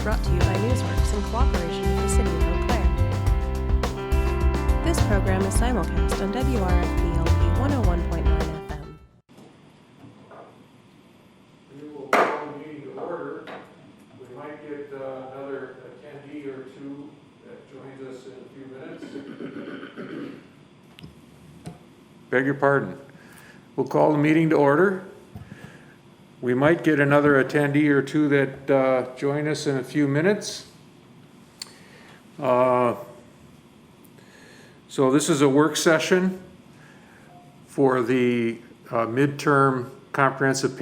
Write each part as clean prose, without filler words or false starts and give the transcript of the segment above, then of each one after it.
brought to you by Newsworks in cooperation with the City of Eau Claire. This program is simulcast on WRFP-LP 101.9 FM. We will call the meeting to order. We might get another attendee or two that joins us in a few minutes. Beg your pardon. We'll call the meeting to order. We might get another attendee or two that join us in a few minutes. So this is a work session for the midterm comprehensive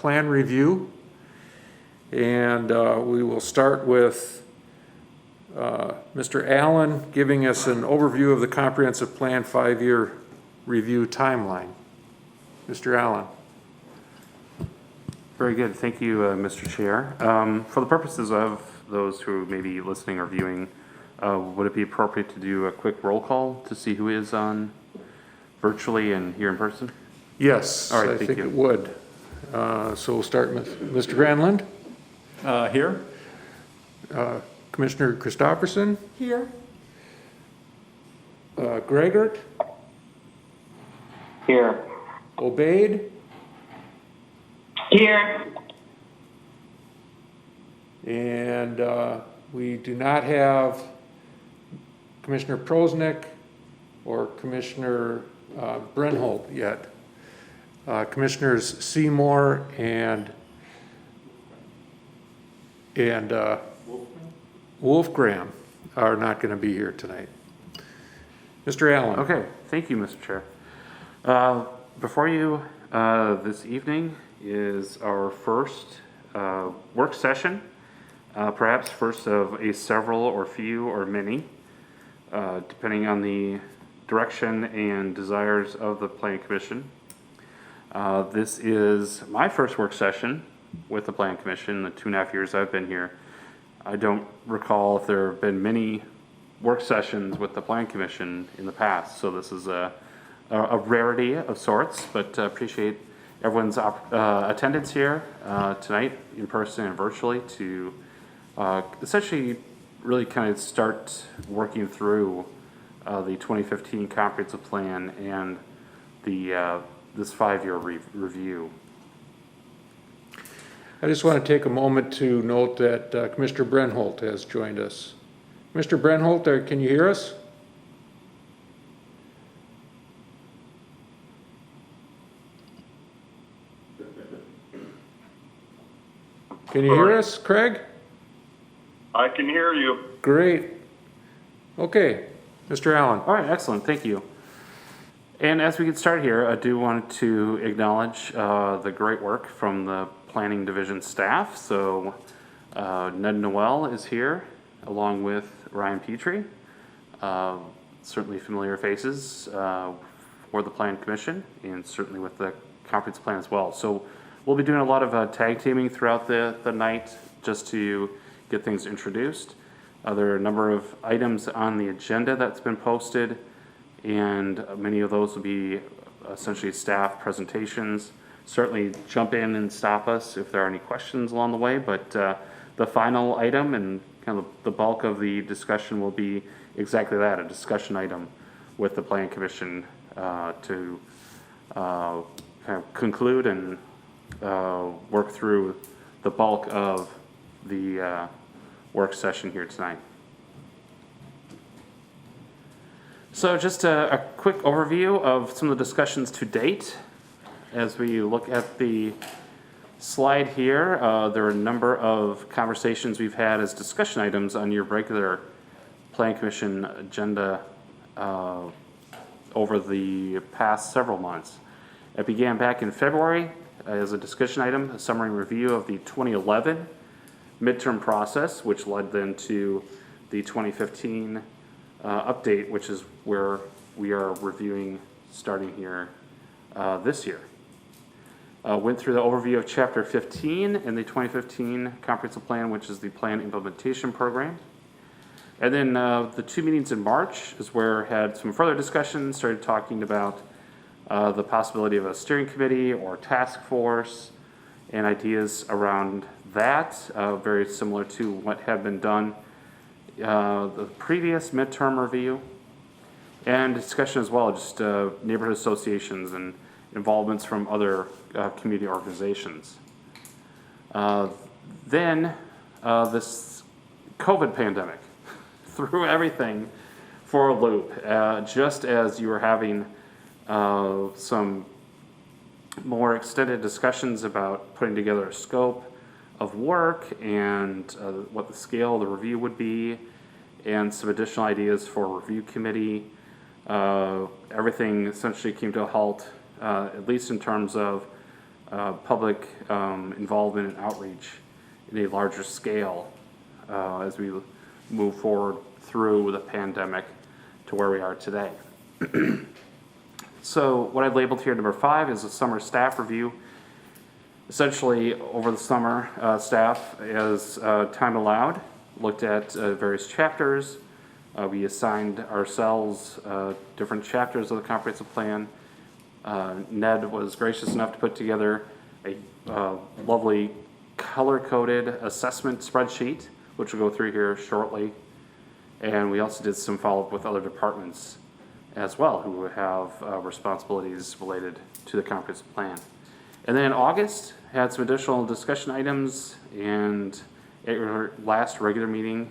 plan review. And we will start with Mr. Allen giving us an overview of the comprehensive plan 5-year review timeline. Mr. Allen. Very good. Thank you, Mr. Chair. For the purposes of those who may be listening or viewing, would it be appropriate to do a quick roll call to see who is on virtually and here in person? Yes, all right, I think it would. So we'll start with Mr. Granlund. Here. Commissioner Christopherson. Here. Gregert. Here. Obaid. Here. And we do not have Commissioner Prosnick or Commissioner Brenholt yet. Commissioners Seymour and Wolfgram are not going to be here tonight. Mr. Allen. Okay. Thank you, Mr. Chair. Before you this evening is our first work session, perhaps first of a several or few or many, depending on the direction and desires of the Planning Commission. This is my first work session with the Planning Commission, the 2.5 years I've been here. I don't recall if there have been many work sessions with the Planning Commission in the past, so this is a rarity of sorts, but appreciate everyone's attendance here tonight in person and virtually to essentially really kind of start working through the 2015 comprehensive plan and the this 5-year review. I just want to take a moment to note that Commissioner Brenholt has joined us. Mr. Brenholt, can you hear us? Can you hear us, Craig? I can hear you. Great. Okay, Mr. Allen. All right, excellent. Thank you. And as we get started here, I do want to acknowledge the great work from the Planning Division staff. So Ned Noel is here along with Ryan Petrie. Certainly familiar faces for the Planning Commission and certainly with the comprehensive plan as well. So we'll be doing a lot of tag teaming throughout the night just to get things introduced. There are a number of items on the agenda that's been posted, and many of those will be essentially staff presentations. Certainly jump in and stop us if there are any questions along the way, but the final item and kind of the bulk of the discussion will be exactly that, a discussion item with the Planning Commission to kind of conclude and work through the bulk of the work session here tonight. So just a quick overview of some of the discussions to date. As we look at the slide here, there are a number of conversations we've had as discussion items on your regular Planning Commission agenda over the past several months. It began back in February as a discussion item, a summary review of the 2011 midterm process, which led then to the 2015 update, which is where we are reviewing starting here this year. Went through the overview of Chapter 15 in the 2015 Comprehensive Plan, which is the Plan Implementation Program. And then the 2 meetings in March is where had some further discussion, started talking about the possibility of a steering committee or task force and ideas around that, very similar to what had been done the previous midterm review, and discussion as well, just neighborhood associations and involvements from other community organizations. Then this COVID pandemic threw everything for a loop, just as you were having some more extended discussions about putting together a scope of work and what the scale of the review would be, and some additional ideas for a review committee. Everything essentially came to a halt, at least in terms of public involvement and outreach in a larger scale as we move forward through the pandemic to where we are today. So what I've labeled here, number 5, is a summer staff review. Essentially, over the summer, staff, as time allowed, looked at various chapters. We assigned ourselves different chapters of the comprehensive plan. Ned was gracious enough to put together a lovely color-coded assessment spreadsheet, which we'll go through here shortly. And we also did some follow-up with other departments as well, who have responsibilities related to the comprehensive plan. And then in August, had some additional discussion items, and at our last regular meeting,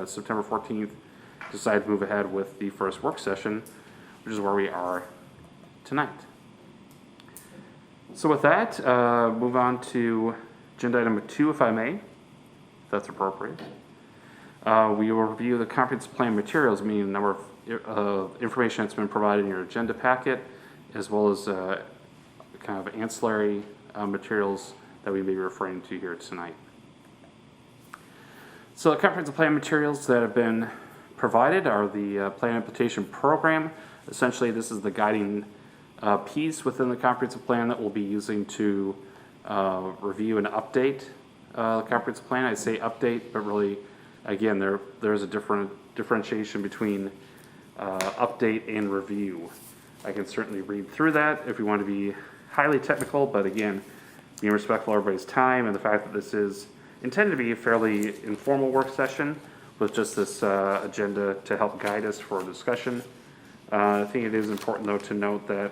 September 14th, decided to move ahead with the first work session, which is where we are tonight. So with that, move on to agenda item number 2, if I may, if that's appropriate. We will review the comprehensive plan materials, meaning the number of information that's been provided in your agenda packet, as well as kind of ancillary materials that we may be referring to here tonight. So the comprehensive plan materials that have been provided are the plan implementation program. Essentially, this is the guiding piece within the comprehensive plan that we'll be using to review and update the comprehensive plan. I say update, but really, again, there's a differentiation between update and review. I can certainly read through that if we want to be highly technical, but again, being respectful of everybody's time and the fact that this is intended to be a fairly informal work session with just this agenda to help guide us for discussion. I think it is important, though, to note that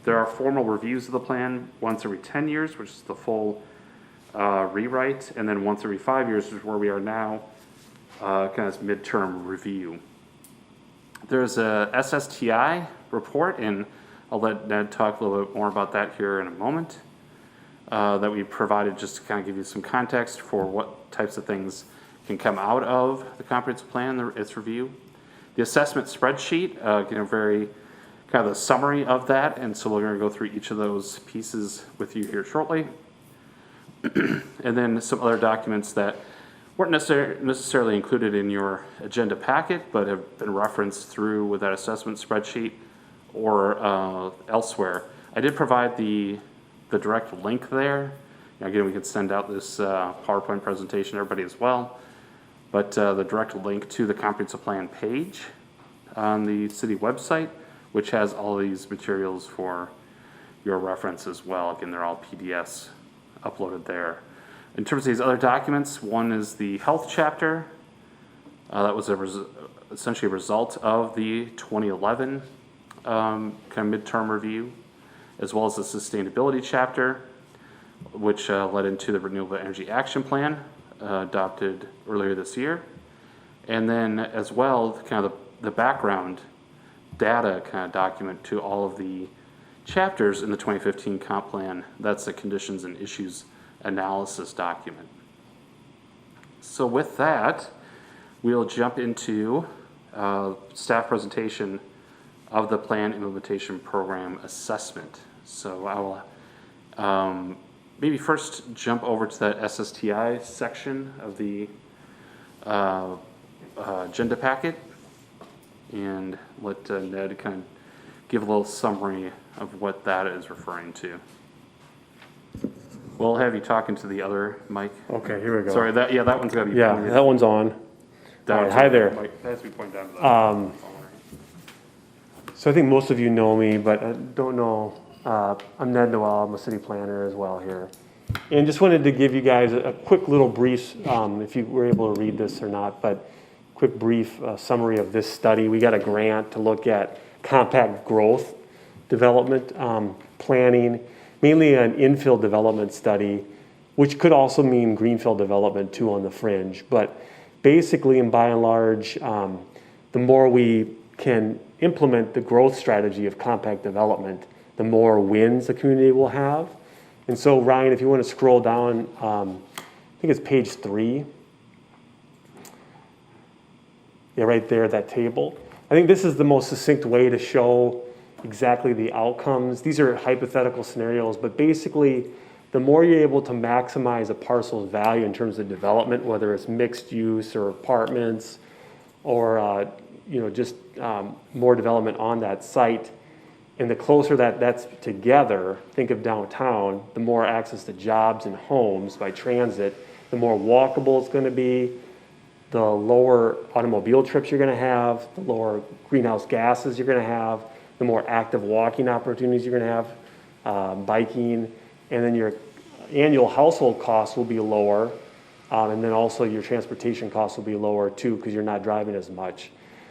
there are formal reviews of the plan once every 10 years, which is the full rewrite, and then once every 5 years, which is where we are now, kind of midterm review. There's a SSTI report, and I'll let Ned talk a little bit more about that here in a moment, that we provided just to kind of give you some context for what types of things can come out of the comprehensive plan, its review. The assessment spreadsheet, very kind of the summary of that, and so we're going to go through each of those pieces with you here shortly. And then some other documents that weren't necessarily included in your agenda packet, but have been referenced through with that assessment spreadsheet or elsewhere. I did provide the direct link there. Again, we could send out this PowerPoint presentation to everybody as well. But the direct link to the comprehensive plan page on the city website, which has all these materials for your reference as well. Again, they're all PDFs uploaded there. In terms of these other documents, one is the health chapter. That was essentially a result of the 2011 kind of midterm review, as well as the sustainability chapter, which led into the Renewable Energy Action Plan adopted earlier this year. And then as well, kind of the background data kind of document to all of the chapters in the 2015 comp plan. That's the conditions and issues analysis document. So with that, we'll jump into staff presentation of the plan implementation program assessment. So I will maybe first jump over to that SSTI section of the agenda packet and let Ned kind of give a little summary of what that is referring to. We'll have you talking to the other mic. Okay, here we go. Sorry, that one's got to be Yeah, pointed that one's on. down. All right, hi there. That has to be pointed down to the So I think most of you know me, but I don't know. I'm Ned Noel. I'm a city planner as well here. And just wanted to give you guys a quick little brief, if you were able to read this or not, but quick brief summary of this study. We got a grant to look at compact growth development planning, mainly an infill development study, which could also mean greenfield development too on the fringe. But basically, and by and large, the more we can implement the growth strategy of compact development, the more wins the community will have. And so, Ryan, if you want to scroll down, I think it's page 3. Yeah, right there, that table. I think this is the most succinct way to show exactly the outcomes. These are hypothetical scenarios, but basically, the more you're able to maximize a parcel's value in terms of development, whether it's mixed use or apartments or just more development on that site, and the closer that's together, think of downtown, the more access to jobs and homes by transit, the more walkable it's going to be, the lower automobile trips you're going to have, the lower greenhouse gases you're going to have, the more active walking opportunities you're going to have, biking, and then your annual household costs will be lower, and then also your transportation costs will be lower too because you're not driving as much.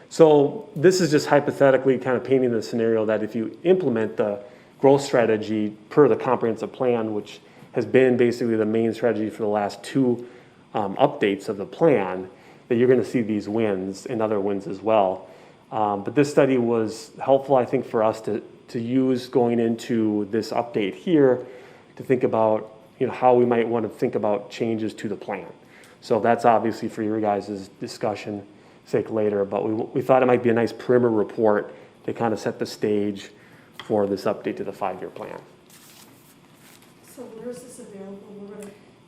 So this is just hypothetically kind of painting the scenario that if you implement the growth strategy per the comprehensive plan, which has been basically the main strategy for the last 2 updates of the plan, that you're going to see these wins and other wins as well. But this study was helpful, I think, for us to use going into this update here to think about how we might want to think about changes to the plan. So that's obviously for your guys' discussion sake later, but we thought it might be a nice primer report to kind of set the stage for this update to the 5-year plan. So where is this available?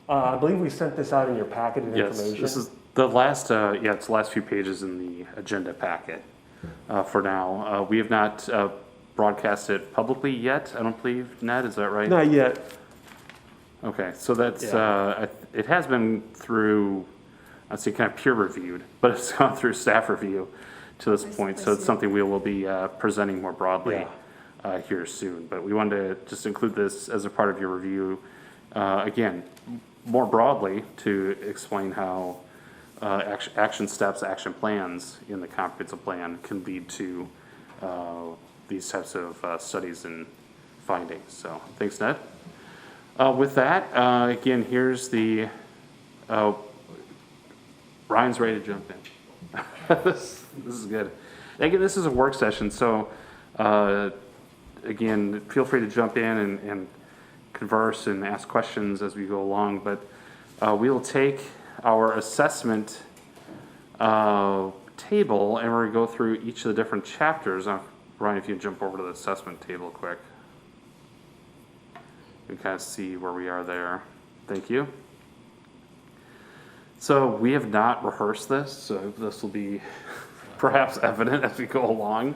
I believe we sent this out in your packet of information. Yes, this is the last, it's the last few pages in the agenda packet for now. We have not broadcast it publicly yet, I don't believe, Ned, is that right? Not yet. Okay, so that's, Yeah. it has been through, I'd say kind of peer reviewed, but it's gone through staff review to this point, so it's something we will be presenting more broadly here soon. But we wanted to just include this as a part of your review, again, more broadly to explain how action steps, action plans in the comprehensive plan can lead to these types of studies and findings. So thanks, Ned. With that, again, here's the, Ryan's ready to jump in. This is good. Again, this is a work session, so again, feel free to jump in and converse and ask questions as we go along, but we will take our assessment table and we're going to go through each of the different chapters. Ryan, if you can jump over to the assessment table quick. You can kind of see where we are there. Thank you. So we have not rehearsed this, so this will be perhaps evident as we go along.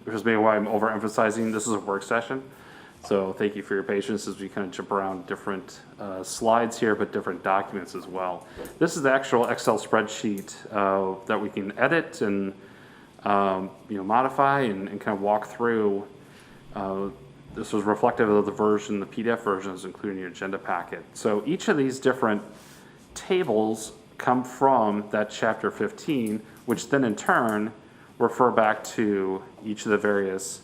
Which is maybe why I'm overemphasizing this is a work session. So thank you for your patience as we kind of jump around different slides here, but different documents as well. This is the actual Excel spreadsheet that we can edit and modify and kind of walk through. This was reflective of the version, the PDF version is included in your agenda packet. So each of these different tables come from that chapter 15, which then in turn refer back to each of the various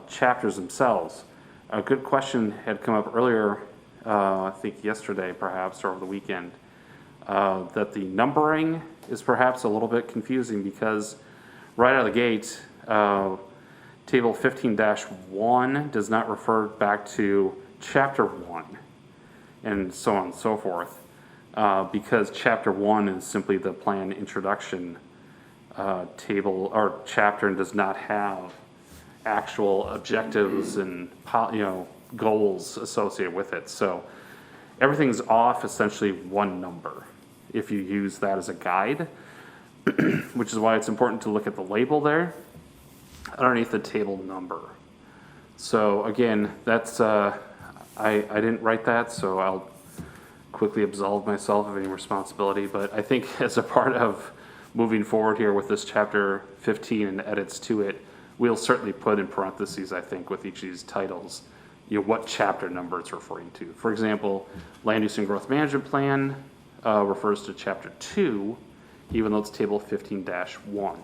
chapters themselves. A good question had come up earlier, I think yesterday perhaps, or over the weekend, that the numbering is perhaps a little bit confusing because right out of the gate, table 15-1 does not refer back to chapter 1 and so on and so forth, because chapter 1 is simply the plan introduction table or chapter and does not have actual objectives and goals associated with it. So everything's off essentially one number if you use that as a guide, which is why it's important to look at the label there underneath the table number. So again, that's I didn't write that, so I'll quickly absolve myself of any responsibility, but I think as a part of moving forward here with this chapter 15 and edits to it, we'll certainly put in parentheses, I think, with each of these titles, what chapter number it's referring to. For example, Land Use and Growth Management Plan refers to Chapter 2, even though it's Table 15-1,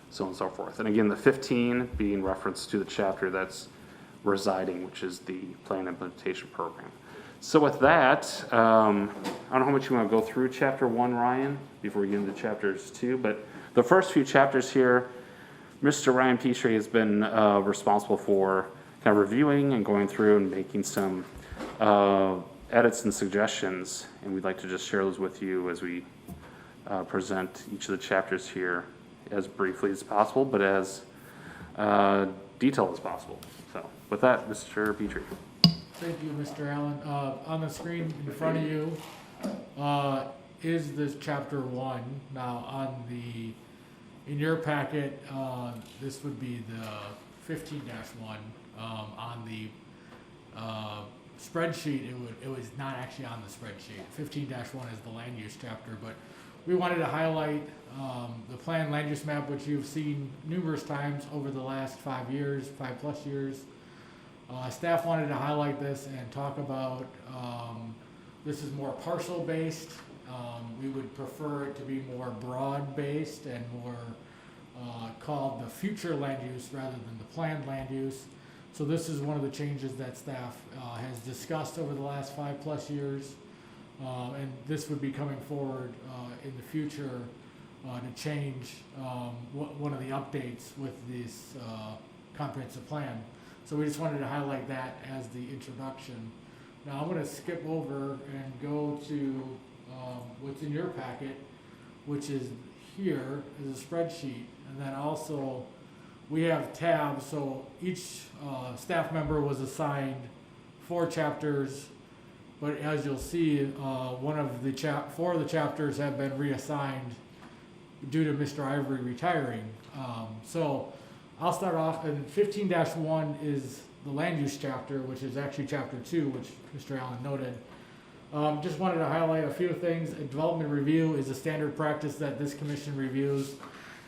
so on and so forth. And again, the 15 being reference to the chapter that's residing, which is the Plan Implementation Program. So with that, I don't know how much you want to go through Chapter 1, Ryan, before we get into Chapters 2, but the first few chapters here, Mr. Ryan Petrie has been responsible for kind of reviewing and going through and making some edits and suggestions, and we'd like to just share those with you as we present each of the chapters here as briefly as possible, but as detailed as possible. So with that, Mr. Petrie. Thank you, Mr. Allen. On the screen in front of you is this chapter 1. Now in your packet, this would be the 15-1. On the spreadsheet, it was not actually on the spreadsheet. 15-1 is the land use chapter, but we wanted to highlight the planned land use map, which you've seen numerous times over the last 5 years, 5+ years. Staff wanted to highlight this and talk about this is more parcel based. We would prefer it to be more broad based and more called the future land use rather than the planned land use. So this is one of the changes that staff has discussed over the last 5+ years, and this would be coming forward in the future to change one of the updates with this comprehensive plan. So we just wanted to highlight that as the introduction. Now I'm going to skip over and go to what's in your packet, which is here is a spreadsheet, and then also we have tabs. So each staff member was assigned 4 chapters, but as you'll see, one of the 4 of the chapters have been reassigned due to Mr. Ivory retiring. So I'll start off, and 15-1 is the land use chapter, which is actually chapter 2, which Mr. Allen noted. Just wanted to highlight a few things. A development review is a standard practice that this commission reviews,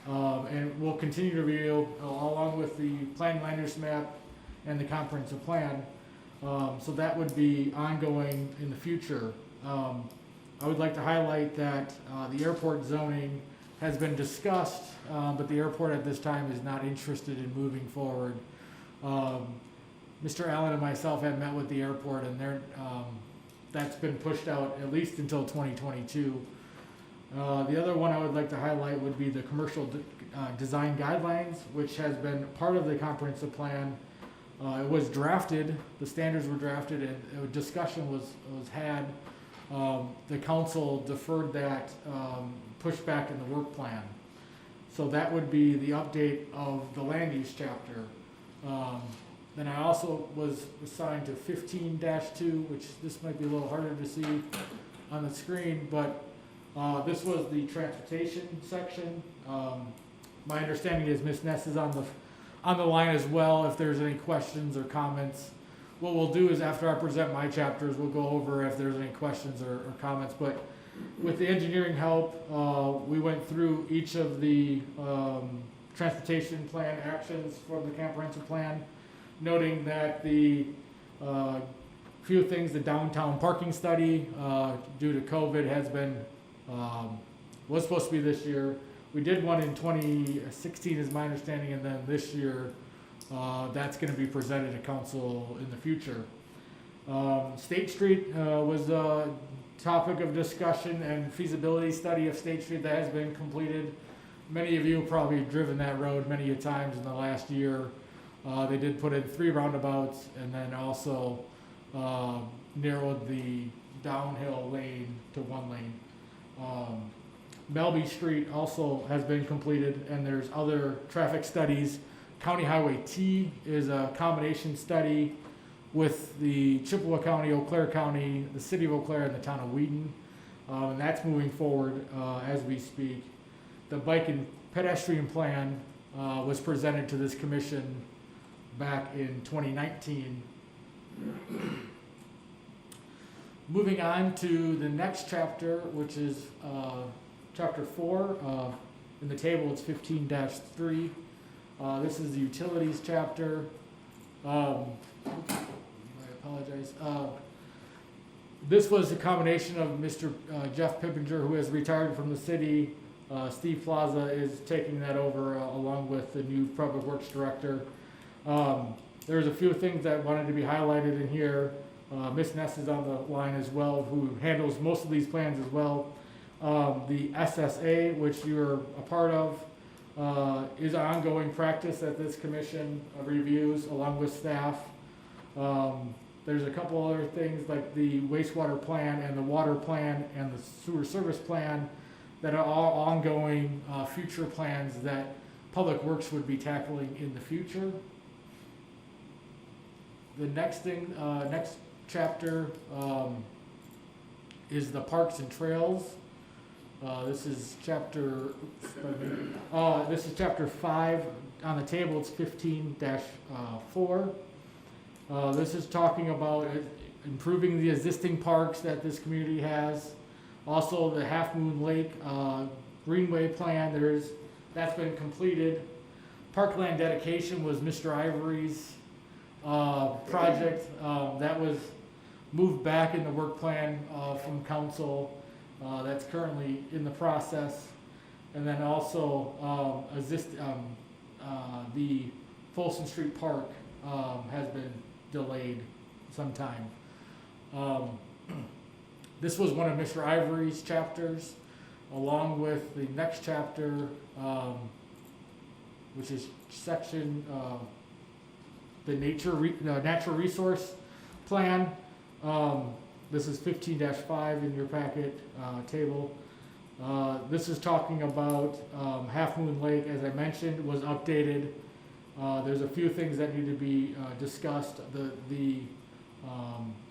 and we'll continue to review along with the planned land use map and the comprehensive plan. So that would be ongoing in the future. I would like to highlight that the airport zoning has been discussed, but the airport at this time is not interested in moving forward. Mr. Allen and myself have met with the airport, and that's been pushed out at least until 2022. The other one I would like to highlight would be the commercial design guidelines, which has been part of the comprehensive plan. It was drafted, the standards were drafted, and a discussion was had. The council deferred that pushback in the work plan. So that would be the update of the land use chapter. Then I also was assigned to 15-2, which this might be a little harder to see on the screen, but this was the transportation section. My understanding is Ms. Ness is on the line as well. If there's any questions or comments, what we'll do is after I present my chapters, we'll go over if there's any questions or comments. But with the engineering help, we went through each of the transportation plan actions from the comprehensive plan, noting that the few things, the downtown parking study due to COVID has been, was supposed to be this year. We did one in 2016 is my understanding, and then this year that's going to be presented to council in the future. State Street was a topic of discussion, and feasibility study of State Street that has been completed. Many of you have probably driven that road many a times in the last year. They did put in 3 roundabouts, and then also narrowed the downhill lane to 1 lane. Melby Street also has been completed, and there's other traffic studies. County Highway T is a combination study with the Chippewa County, Eau Claire County, the city of Eau Claire, and the town of Wheaton. And that's moving forward as we speak. The bike and pedestrian plan was presented to this commission back in 2019. Moving on to the next chapter, which is chapter 4. In the table, it's 15-3. This is the utilities chapter. apologize. This was a combination of Mr. Jeff Pippinger, who has retired from the city. Steve Plaza is taking that over along with the new Public Works Director. There's a few things that wanted to be highlighted in here. Ms. Ness is on the line as well, who handles most of these plans as well. The SSA, which you're a part of, is an ongoing practice that this commission reviews along with staff. There's a couple other things like the wastewater plan and the water plan and the sewer service plan that are all ongoing future plans that Public Works would be tackling in the future. The next thing, next chapter is the parks and trails. This is chapter 5 on the table. It's 15-4. This is talking about improving the existing parks that this community has. Also, the Half Moon Lake Greenway plan, that's been completed. Parkland dedication was Mr. Ivory's project. That was moved back in the work plan from council. That's currently in the process. And then also the Folsom Street Park has been delayed some time. This was one of Mr. Ivory's chapters, along with the next chapter, which is section, the natural resource plan. This is 15-5 in your packet table. This is talking about Half Moon Lake, as I mentioned, was updated. There's a few things that need to be discussed. The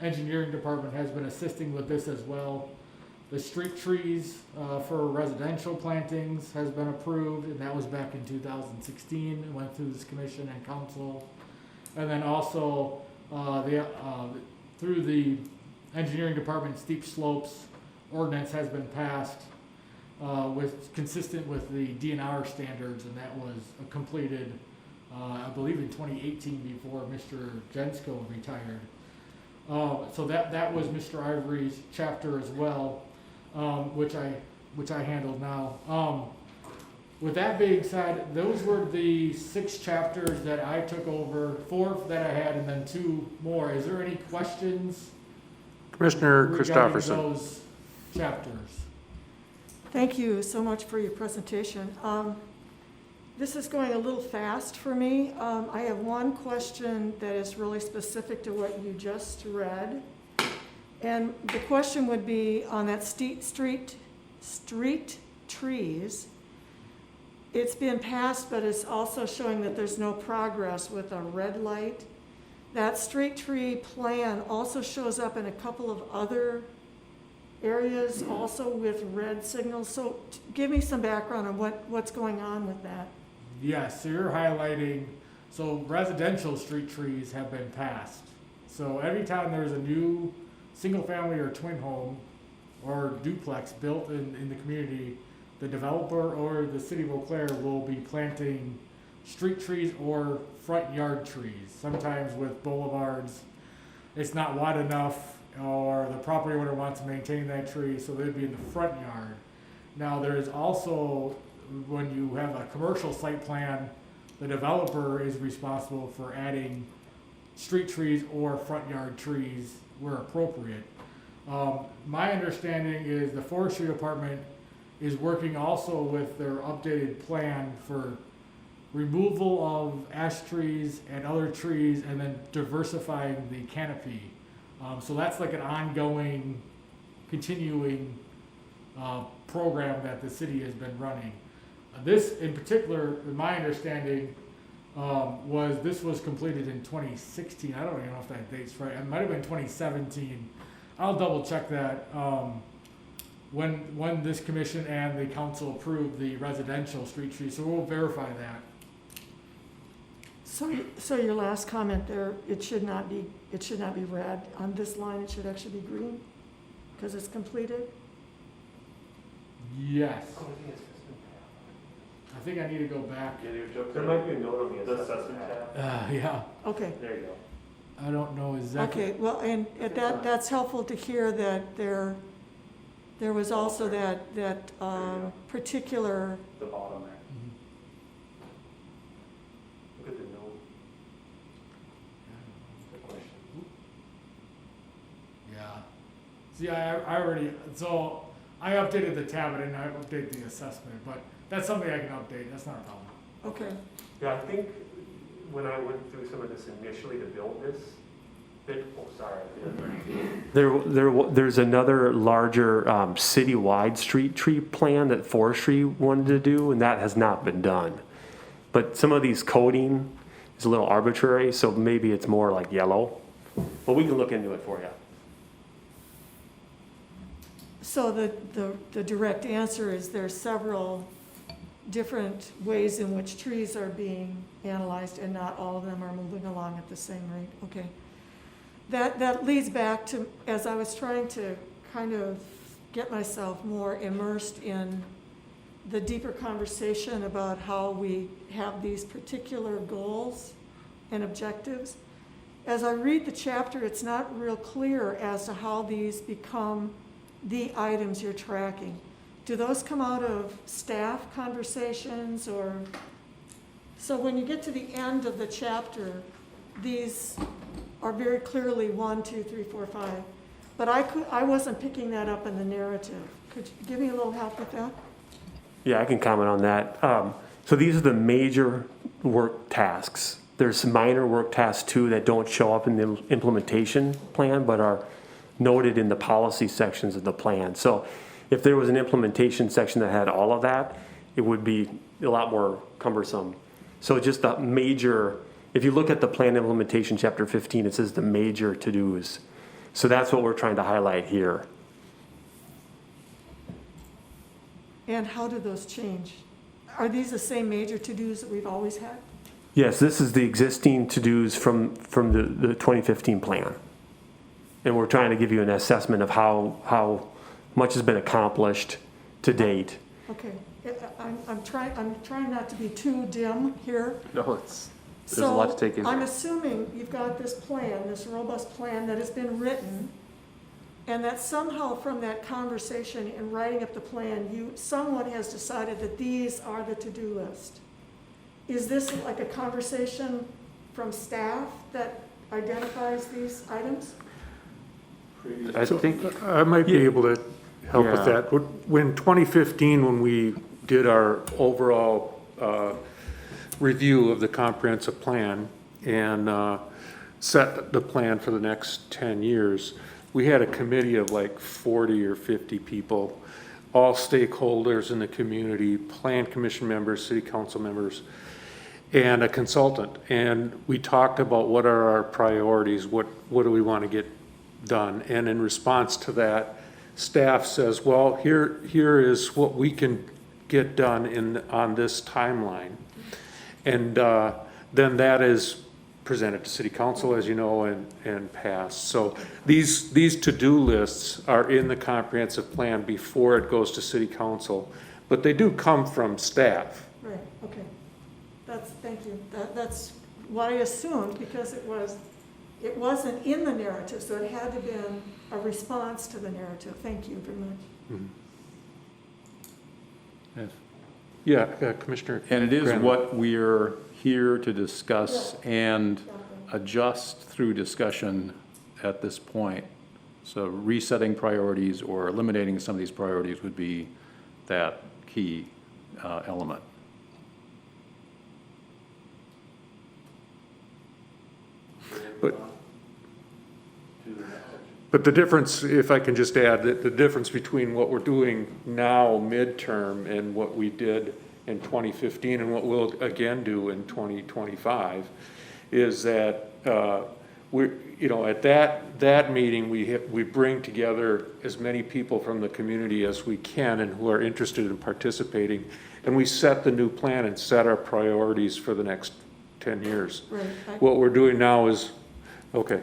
engineering department has been assisting with this as well. The street trees for residential plantings has been approved, and that was back in 2016. It went through this commission and council. And then also through the engineering department, steep slopes ordinance has been passed consistent with the DNR standards, and that was completed I believe in 2018 before Mr. Jensko retired. So that was Mr. Ivory's chapter as well, which I handled now. With that being said, those were the 6 chapters that I took over, 4 that I had, and then 2 more. Is there any questions Commissioner regarding Christopherson. those chapters? Thank you so much for your presentation. This is going a little fast for me. I have one question that is really specific to what you just read. And the question would be on that street trees. It's been passed, but it's also showing that there's no progress with a red light. That street tree plan also shows up in a couple of other areas also with red signals. So give me some background on what's going on with that. Yes, so you're highlighting, so residential street trees have been passed. So every time there's a new single family or twin home or duplex built in the community, the developer or the city of Eau Claire will be planting street trees or front yard trees. Sometimes with boulevards, it's not wide enough, or the property owner wants to maintain that tree, so they'd be in the front yard. Now there's also, when you have a commercial site plan, the developer is responsible for adding street trees or front yard trees where appropriate. My understanding is the forestry department is working also with their updated plan for removal of ash trees and other trees, and then diversifying the canopy. So that's like an ongoing, continuing program that the city has been running. This in particular, in my understanding, this was completed in 2016. I don't even know if that date's right. It might have been 2017. I'll double check that. When this commission and the council approved the residential street trees, so we'll verify that. So your last comment there, it should not be red. On this line, it should actually be green because it's completed. Yes. I think I need to go back. There might be a note on the assessment tab. Yeah. Okay. There you go. I don't know exactly. Okay, well, and that's helpful to hear that there was also that particular, The bottom there. Mhm. Look at the note. Good question. Yeah. See, I already, so I updated the tab, I didn't update the assessment, but that's something I can update, that's not a problem. okay, Yeah, I think when I went through some of this initially to build this, there's another larger citywide street tree plan that forestry wanted to do, and that has not been done. But some of these coding is a little arbitrary, so maybe it's more like yellow. But we can look into it for you. so the direct answer is there's several different ways in which trees are being analyzed, and not all of them are moving along at the same rate, okay. That leads back to, as I was trying to kind of get myself more immersed in the deeper conversation about how we have these particular goals and objectives. As I read the chapter, it's not real clear as to how these become the items you're tracking. Do those come out of staff conversations, or? So when you get to the end of the chapter, these are very clearly 1, 2, 3, 4, 5. But I wasn't picking that up in the narrative. Could you give me a little help with that? Yeah, I can comment on that. So these are the major work tasks. There's some minor work tasks too that don't show up in the implementation plan, but are noted in the policy sections of the plan. So if there was an implementation section that had all of that, it would be a lot more cumbersome. So just the major, if you look at the plan implementation, chapter 15, it says the major to-dos. So that's what we're trying to highlight here. And how do those change? Are these the same major to-dos that we've always had? Yes, this is the existing to-dos from the 2015 plan. And we're trying to give you an assessment of how much has been accomplished to date. Okay, I'm trying not to be too dim here. No, there's a lot to take in. So I'm assuming you've got this plan, this robust plan that has been written, and that somehow from that conversation and writing up the plan, someone has decided that these are the to-do list. Is this like a conversation from staff that identifies these items? I So, think, I might be able to help with Yeah. that. When 2015, when we did our overall review of the comprehensive plan and set the plan for the next 10 years, we had a committee of like 40 or 50 people, all stakeholders in the community, plan commission members, city council members, and a consultant. And we talked about what are our priorities, what do we want to get done. And in response to that, staff says, well, here is what we can get done on this timeline. And then that is presented to city council, as you know, and passed. So these to-do lists are in the comprehensive plan before it goes to city council, but they do come from staff. Right, okay. Thank you. That's what I assumed, because it wasn't in the narrative, so it had to have been a response to the narrative. Thank you very much. Yes. Yeah, Commissioner. And it is Granlund. what we're here to discuss and adjust through discussion at this point. So resetting priorities or eliminating some of these priorities would be that key element. But the difference, if I can just add, that the difference between what we're doing now midterm and what we did in 2015 and what we'll again do in 2025 is that at that meeting we bring together as many people from the community as we can and who are interested in participating, and we set the new plan and set our priorities for the next 10 years. Right. What we're doing now is, okay,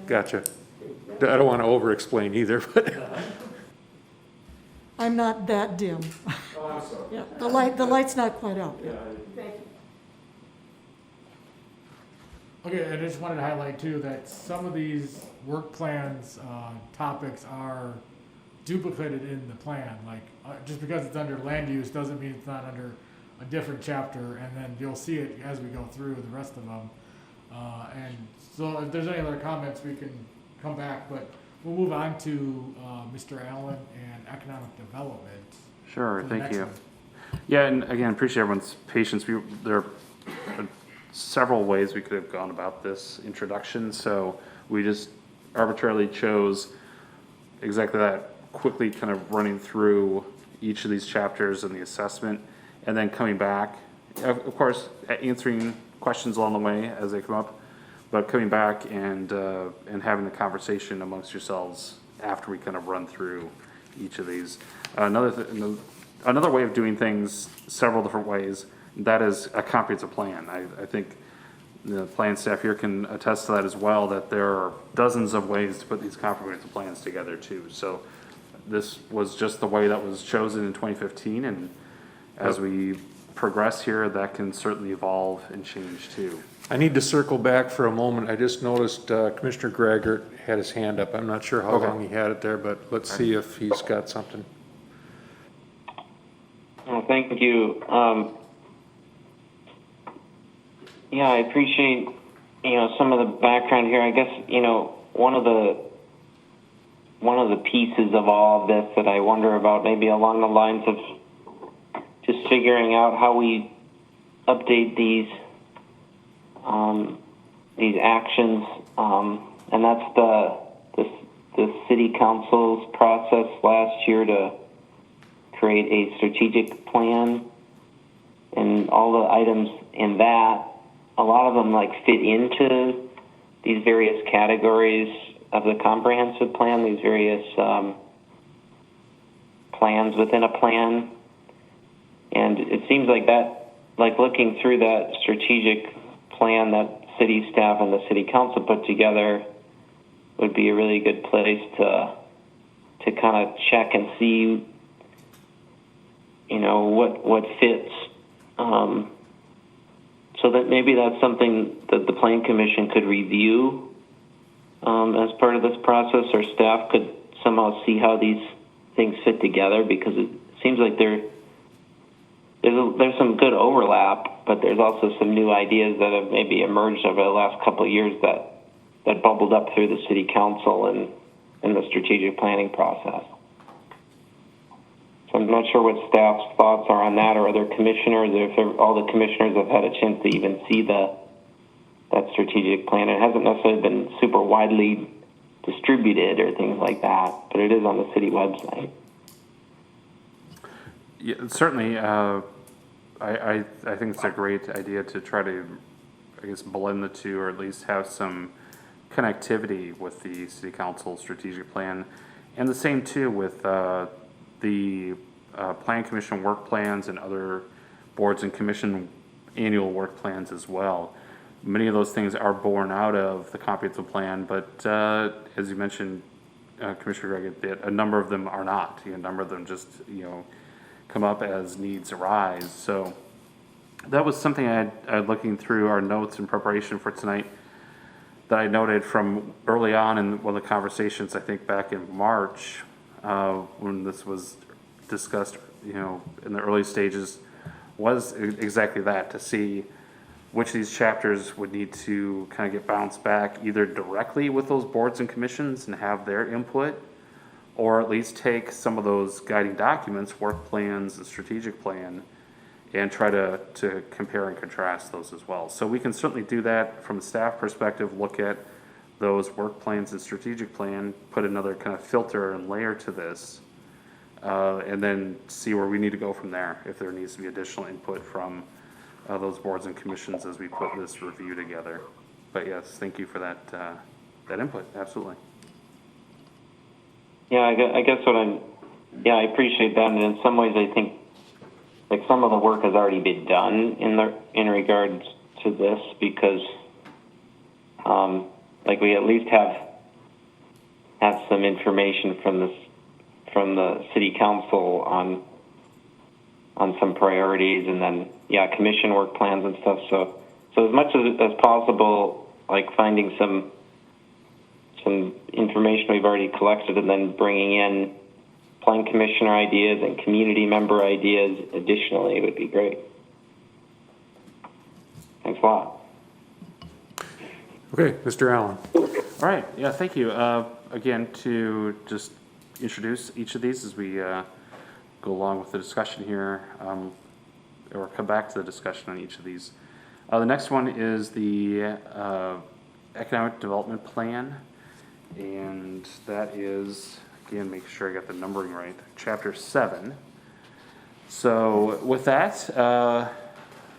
gotcha. I don't want to over-explain either, but. I'm not that dim. Oh, I'm sorry. Yeah, the light's not quite out. Yeah. Thank you. Okay, I just wanted to highlight too that some of these work plans, topics are duplicated in the plan. Like, just because it's under land use doesn't mean it's not under a different chapter, and then you'll see it as we go through the rest of them. And so if there's any other comments, we can come back, but we'll move on to, Mr. Allen and economic development. Sure, for the thank next you. one. Yeah, and again, appreciate everyone's patience. There are several ways we could have gone about this introduction, so we just arbitrarily chose exactly that, quickly kind of running through each of these chapters and the assessment, and then coming back, of course, answering questions along the way as they come up, but coming back and having the conversation amongst yourselves after we kind of run through each of these. Another way of doing things, several different ways, that is a comprehensive plan. I think the plan staff here can attest to that as well, that there are dozens of ways to put these comprehensive plans together too. So this was just the way that was chosen in 2015, and as we progress here, that can certainly evolve and change too. I need to circle back for a moment. I just noticed Commissioner Greigert had his hand up. I'm not sure how Okay. long he had it there, but let's see if he's got something. Well, thank you. Yeah, I appreciate, some of the background here. I guess, one of the pieces of all of this that I wonder about, maybe along the lines of just figuring out how we update these actions, and that's the city council's process last year to create a strategic plan, and all the items in that, a lot of them fit into these various categories of the comprehensive plan, these various plans within a plan. And it seems like that, looking through that strategic plan that city staff and the city council put together would be a really good place to kind of check and see, what fits. So that maybe that's something that the Plan Commission could review as part of this process, or staff could somehow see how these things fit together, because it seems like there's some good overlap, but there's also some new ideas that have maybe emerged over the last couple of years that bubbled up through the city council and the strategic planning process. So I'm not sure what staff's thoughts are on that, or other commissioners, if all the commissioners have had a chance to even see that strategic plan. It hasn't necessarily been super widely distributed or things like that, but it is on the city website. Yeah, certainly, I think it's a great idea to try to, blend the two, or at least have some connectivity with the city council strategic plan, and the same too with the plan commission work plans and other boards and commission annual work plans as well. Many of those things are born out of the comprehensive plan, but as you mentioned, Commissioner Greg, a number of them are not. A number of them just come up as needs arise. So that was something I had looking through our notes in preparation for tonight that I noted from early on in one of the conversations, I think back in March, when this was discussed, in the early stages, was exactly that, to see which of these chapters would need to kind of get bounced back either directly with those boards and commissions and have their input, or at least take some of those guiding documents, work plans and strategic plan, and try to compare and contrast those as well. So we can certainly do that from a staff perspective, look at those work plans and strategic plan, put another kind of filter and layer to this, and then see where we need to go from there, if there needs to be additional input from those boards and commissions as we put this review together. But yes, thank you for that input, absolutely. Yeah, I guess I appreciate that, and in some ways I think some of the work has already been done in regards to this, because we at least have some information from the city council on some priorities, and then commission work plans and stuff. So as much as possible, like finding some information we've already collected and then bringing in plan commissioner ideas and community member ideas additionally would be great. Thanks a lot. Okay, Mr. Allen. All right, yeah, thank you. Again, to just introduce each of these as we go along with the discussion here, or come back to the discussion on each of these. The next one is the Economic Development Plan, and that is, again, make sure I got the numbering right, Chapter 7. So with that,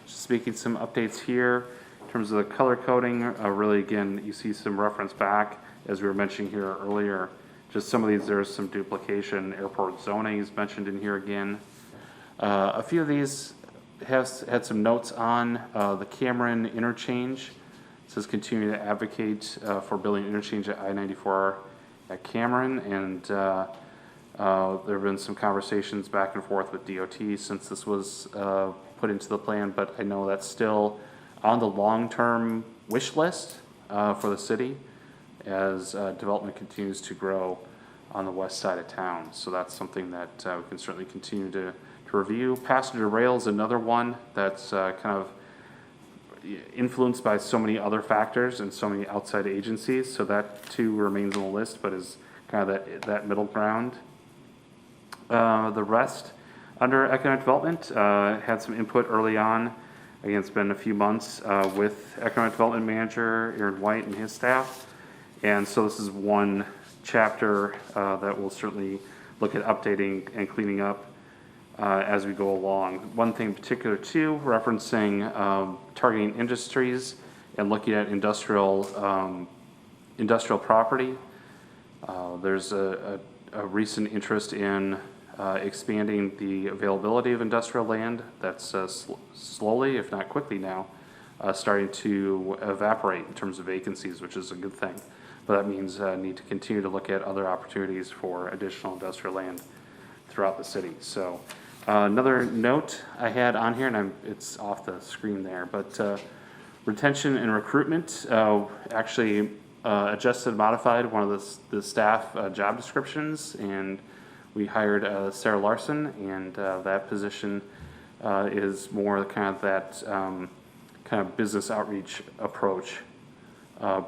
just making some updates here. In terms of the color coding, really, again, you see some reference back, as we were mentioning here earlier. Just some of these, there's some duplication. Airport zoning is mentioned in here again. A few of these had some notes on the Cameron interchange. It says continue to advocate for building interchange at I-94 at Cameron, and there have been some conversations back and forth with DOT since this was put into the plan, but I know that's still on the long-term wish list for the city as development continues to grow on the west side of town. So that's something that we can certainly continue to review. Passenger rail is another one that's kind of influenced by so many other factors and so many outside agencies. So that too remains on the list, but is kind of that middle ground. The rest under economic development had some input early on. Again, it's been a few months with Economic Development Manager Aaron White and his staff. And so this is one chapter that we'll certainly look at updating and cleaning up as we go along. One thing in particular too, referencing targeting industries and looking at industrial property. There's a recent interest in expanding the availability of industrial land that's slowly, if not quickly now, starting to evaporate in terms of vacancies, which is a good thing. But that means need to continue to look at other opportunities for additional industrial land throughout the city. So another note I had on here, and it's off the screen there, but retention and recruitment actually adjusted and modified one of the staff job descriptions, and we hired Sarah Larson, and that position is more kind of that kind of business outreach approach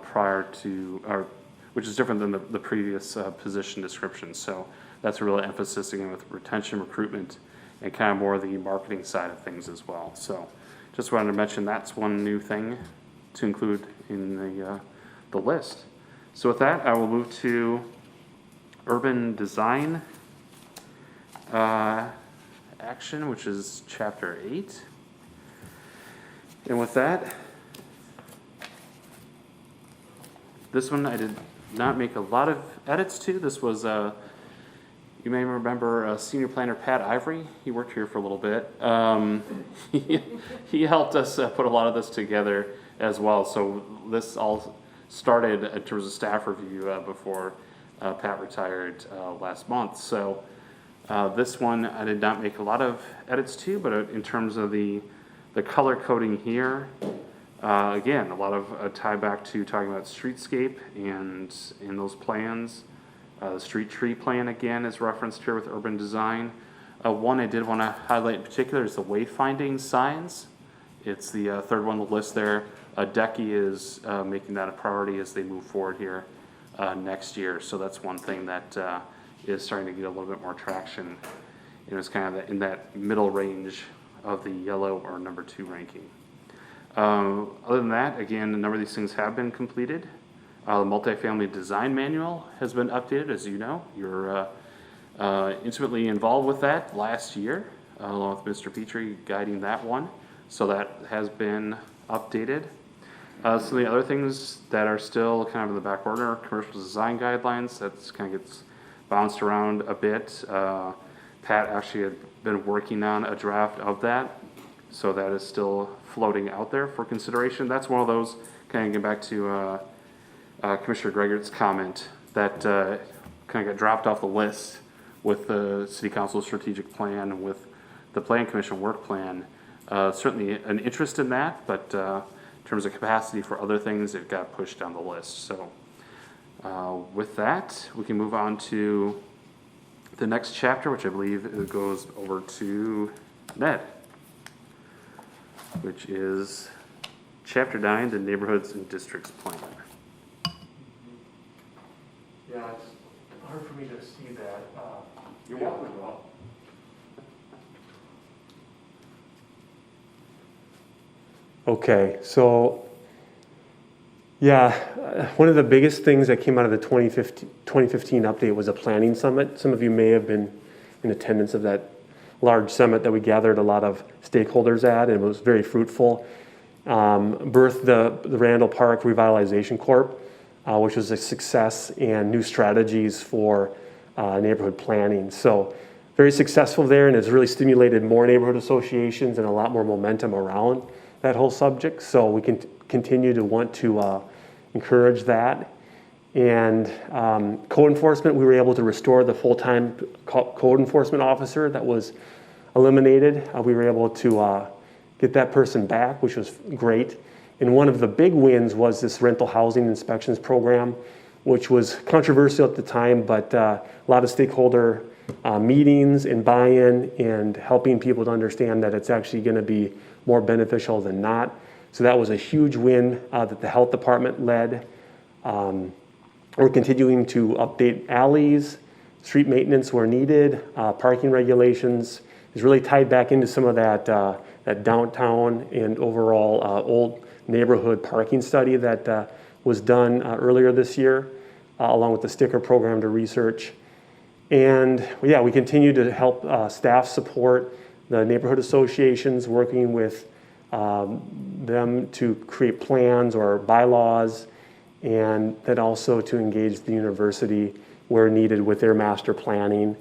prior to, which is different than the previous position description. So that's a real emphasis again with retention, recruitment, and kind of more the marketing side of things as well. So just wanted to mention that's one new thing to include in the list. So with that, I will move to urban design action, which is chapter 8. And with that, this one I did not make a lot of edits to. This was, you may remember senior planner Pat Ivory. He worked here for a little bit. He helped us put a lot of this together as well. So this all started in terms of staff review before Pat retired last month. So this one I did not make a lot of edits to, but in terms of the color coding here, again, a lot of tie back to talking about streetscape and in those plans. The street tree plan again is referenced here with urban design. One I did want to highlight in particular is the wayfinding signs. It's the third one on the list there. DECI is making that a priority as they move forward here next year. So that's one thing that is starting to get a little bit more traction. And it's kind of in that middle range of the yellow or number 2 ranking. Other than that, again, a number of these things have been completed. The multifamily design manual has been updated, as you know. You're intimately involved with that last year, along with Mr. Petrie guiding that one. So that has been updated. Some of the other things that are still kind of in the back burner, commercial design guidelines, that's kind of gets bounced around a bit. Pat actually had been working on a draft of that, so that is still floating out there for consideration. That's one of those, kind of get back to Commissioner Gregert's comment, that kind of got dropped off the list with the City Council strategic plan and with the Plan Commission work plan. Certainly an interest in that, but terms of capacity for other things, it got pushed down the list. So with that, we can move on to the next chapter, which I believe it goes over to Ned, which is Chapter 9, the Neighborhoods and Districts Plan. Yeah, it's hard for me to see that. You're welcome. Okay, so, yeah, one of the biggest things that came out of the 2015 update was a planning summit. Some of you may have been in attendance of that large summit that we gathered a lot of stakeholders at, and it was very fruitful. Birthed the Randall Park Revitalization Corp., which was a success, and new strategies for neighborhood planning. So very successful there, and has really stimulated more neighborhood associations and a lot more momentum around that whole subject. So we can continue to want to encourage that. And code enforcement, we were able to restore the full-time code enforcement officer that was eliminated. We were able to get that person back, which was great. And one of the big wins was this rental housing inspections program, which was controversial at the time, but a lot of stakeholder meetings and buy-in and helping people to understand that it's actually going to be more beneficial than not. So that was a huge win that the health department led. We're continuing to update alleys, street maintenance where needed, parking regulations is really tied back into some of that downtown and overall old neighborhood parking study that was done earlier this year, along with the sticker program to research. And yeah, we continue to help staff support the neighborhood associations, working with them to create plans or bylaws, and then also to engage the university where needed with their master planning.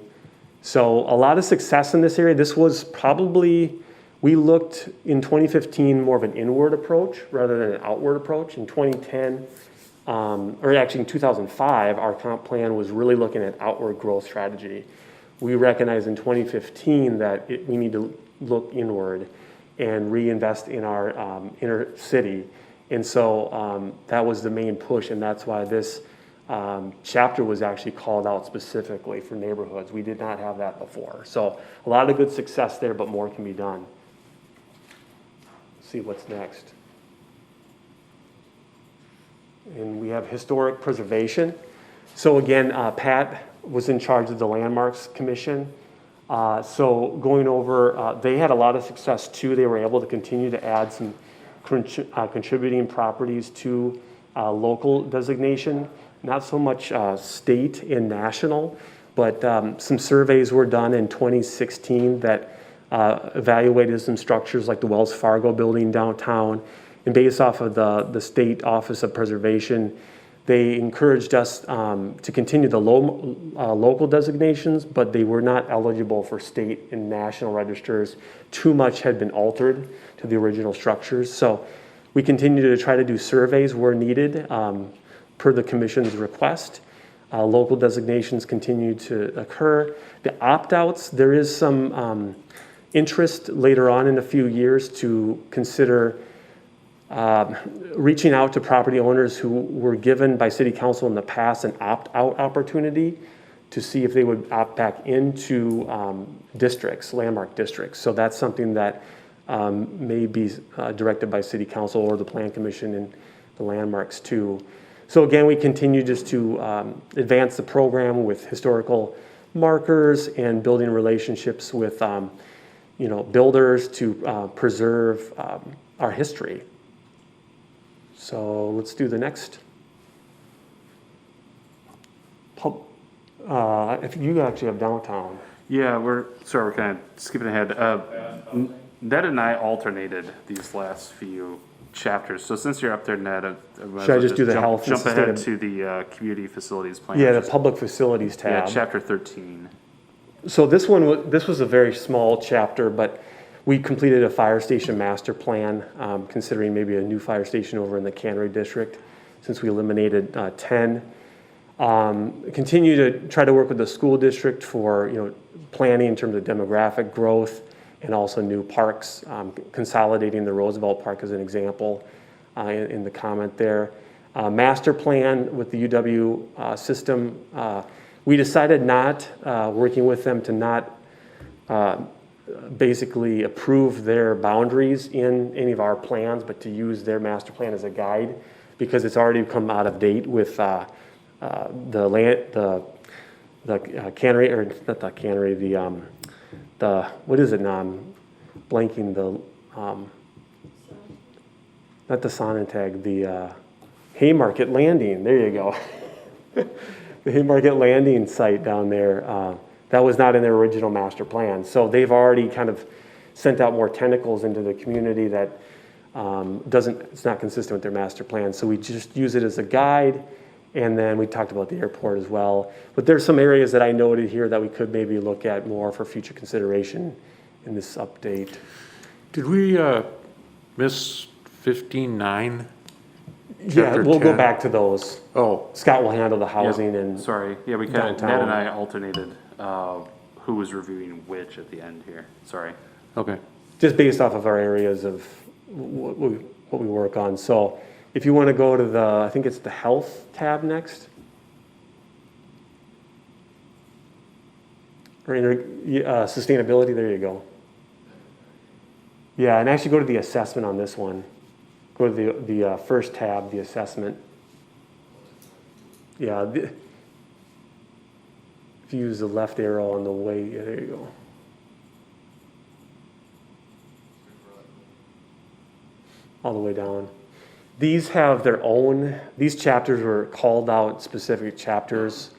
So a lot of success in this area. This was probably, we looked in 2015 more of an inward approach rather than an outward approach. In 2010, or actually in 2005, our comp plan was really looking at outward growth strategy. We recognized in 2015 that we need to look inward and reinvest in our inner city. And so that was the main push, and that's why this chapter was actually called out specifically for neighborhoods. We did not have that before. So a lot of good success there, but more can be done. Let's see what's next. And we have historic preservation. So again, Pat was in charge of the Landmarks Commission. So going over, they had a lot of success too. They were able to continue to add some contributing properties to local designation, not so much state and national, but some surveys were done in 2016 that evaluated some structures like the Wells Fargo building downtown. And based off of the State Office of Preservation, they encouraged us to continue the local designations, but they were not eligible for state and national registers. Too much had been altered to the original structures. So we continue to try to do surveys where needed per the commission's request. Local designations continue to occur. The opt-outs, there is some interest later on in a few years to consider reaching out to property owners who were given by city council in the past an opt-out opportunity to see if they would opt back into districts, landmark districts. So that's something that may be directed by city council or the plan commission and the landmarks too. So again, we continue just to advance the program with historical markers and building relationships with builders to preserve our history. So let's do the next. If you actually have downtown. Yeah, we're kind of skipping ahead. Ned and I alternated these last few chapters. So since you're up there, Ned, should I just do the health and jump ahead to the community facilities plan? Yeah, the public facilities tab. Yeah, chapter 13. So this was a very small chapter, but we completed a fire station master plan, considering maybe a new fire station over in the Cannery District, since we eliminated 10. Continue to try to work with the school district for planning in terms of demographic growth and also new parks, consolidating the Roosevelt Park as an example. in the comment there. Master plan with the UW system. We decided not, working with them, to not basically approve their boundaries in any of our plans, but to use their master plan as a guide, because it's already come out of date with the cannery, or not the cannery, the what is it now? I'm blanking, the not the Sonantag, the Haymarket Landing. There you go. The Haymarket Landing site down there. That was not in their original master plan. So they've already kind of sent out more tentacles into the community that it's not consistent with their master plan. So we just use it as a guide. And then we talked about the airport as well. But there's some areas that I noted here that we could maybe look at more for future consideration in this update. Did we miss 15.9? Yeah, we'll go back to those. Oh, Scott will handle the housing and Sorry, yeah, we kind of, downtown. Ned and I alternated who was reviewing which at the end here. Sorry. okay. just based off of our areas of what we work on. So if you want to go to the, I think it's the health tab next. Or sustainability, there you go. Yeah, and actually go to the assessment on this one. Go to the first tab, the assessment. Yeah, if you use the left arrow on the way, yeah, there you go. All the way down. These have their own, these chapters were called out specific chapters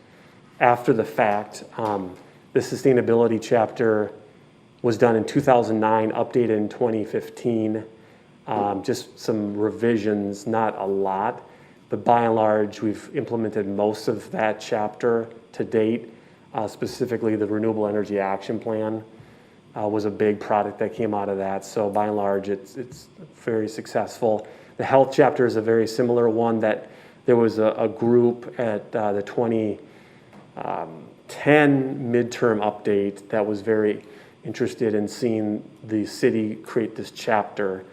after the fact. The sustainability chapter was done in 2009, updated in 2015. Just some revisions, not a lot, but by and large, we've implemented most of that chapter to date. Specifically, the Renewable Energy Action Plan was a big product that came out of that. So by and large, it's very successful. The health chapter is a very similar one that there was a group at the 2010 midterm update that was very interested in seeing the city create this chapter,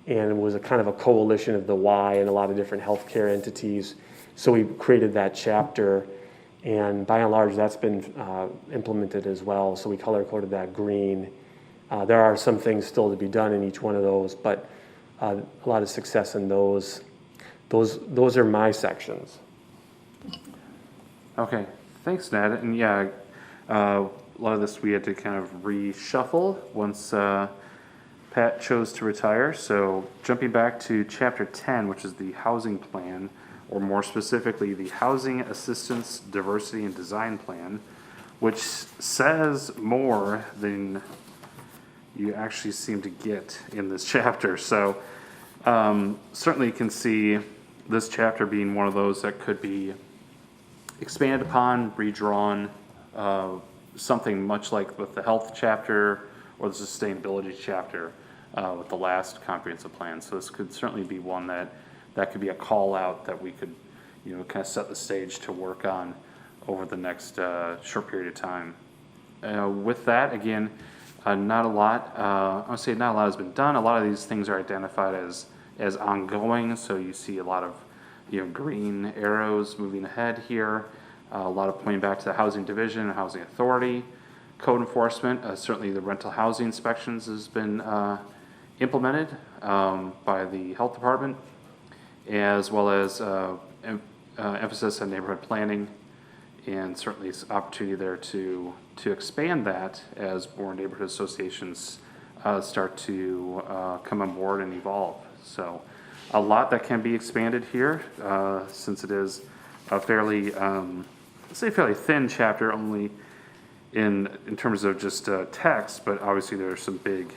and it was a kind of a coalition of the Y and a lot of different healthcare entities. So we created that chapter, and by and large, that's been implemented as well. So we color-coded that green. There are some things still to be done in each one of those, but a lot of success in those. Those are my sections. Okay, thanks, Ned. And yeah, a lot of this we had to kind of reshuffle once Pat chose to retire. So jumping back to chapter 10, which is the housing plan, or more specifically, the Housing Assistance Diversity and Design Plan, which says more than you actually seem to get in this chapter. So certainly you can see this chapter being one of those that could be expanded upon, redrawn, something much like with the health chapter or the sustainability chapter with the last comprehensive plan. So this could certainly be one that could be a call out that we could, kind of set the stage to work on over the next short period of time. With that, again, not a lot. I would say not a lot has been done. A lot of these things are identified as ongoing. So you see a lot of green arrows moving ahead here. A lot of pointing back to the housing division and housing authority, code enforcement. Certainly, the rental housing inspections has been implemented by the health department, as well as emphasis on neighborhood planning, and certainly opportunity there to expand that as more neighborhood associations start to come on board and evolve. So a lot that can be expanded here, since it is a fairly, let's say fairly thin chapter, only in terms of just text, but obviously there are some big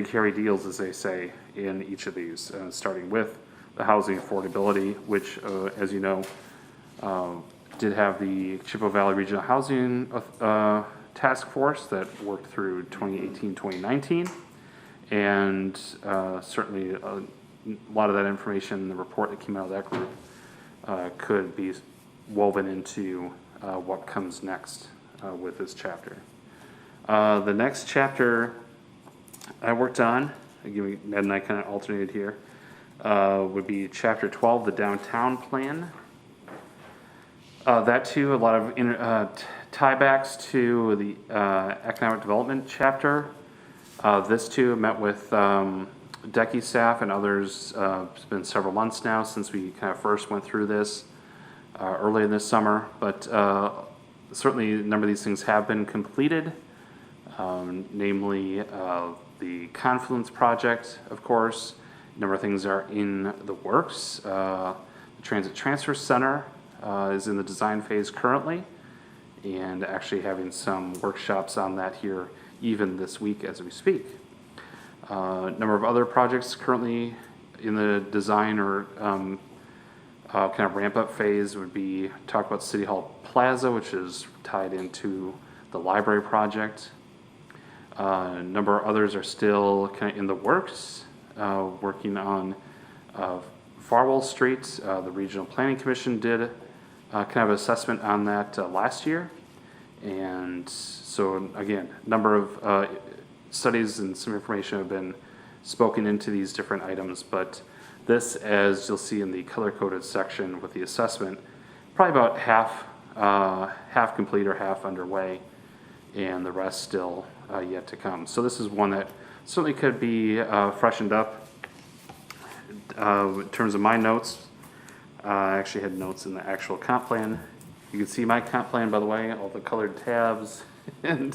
hairy deals, as they say, in each of these, starting with the housing affordability, which, as you know, did have the Chippewa Valley Regional Housing Task Force that worked through 2018-2019, and certainly a lot of that information, the report that came out of that group, could be woven into what comes next with this chapter. The next chapter I worked on again, Ned and I kind of alternated here, would be Chapter 12, the Downtown Plan. That too, a lot of tiebacks to the Economic Development chapter. This too, met with DECI staff and others. It's been several months now since we kind of first went through this earlier this summer, but certainly a number of these things have been completed, namely the Confluence project, of course. A number of things are in the works. The Transit Transfer Center is in the design phase currently, and actually having some workshops on that here even this week as we speak. A number of other projects currently in the design or kind of ramp up phase would be talk about City Hall Plaza, which is tied into the library project. A number of others are still kind of in the works, working on Farwell Street. The Regional Planning Commission did kind of assessment on that last year. And so again, a number of studies and some information have been spoken into these different items, but this, as you'll see in the color-coded section with the assessment, probably about half complete or half underway, and the rest still yet to come. So this is one that certainly could be freshened up. In terms of my notes, I actually had notes in the actual comp plan. You can see my comp plan, by the way, all the colored tabs and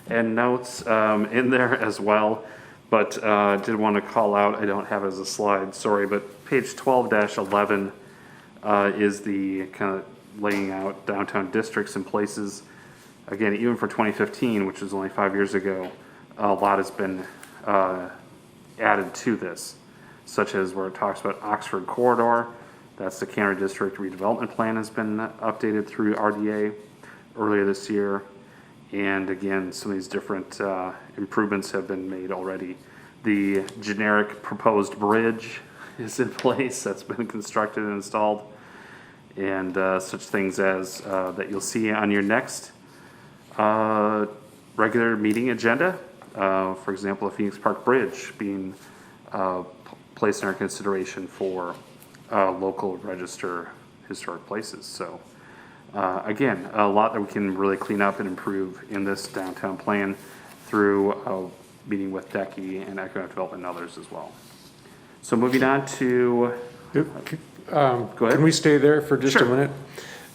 notes in there as well. But did want to call out, I don't have it as a slide, sorry, but page 12-11 is the kind of laying out downtown districts and places. Again, even for 2015, which was only 5 years ago, a lot has been added to this, such as where it talks about Oxford Corridor. That's the Canada District Redevelopment Plan has been updated through RDA earlier this year. And again, some of these different improvements have been made already. The generic proposed bridge is in place, that's been constructed and installed. And such things as that you'll see on your next regular meeting agenda. For example, the Phoenix Park Bridge being placed in our consideration for local register historic places. So again, a lot that we can really clean up and improve in this downtown plan through meeting with DECI and Economic Development and others as well. So moving on to, go ahead. Can we stay there for just a Sure. minute?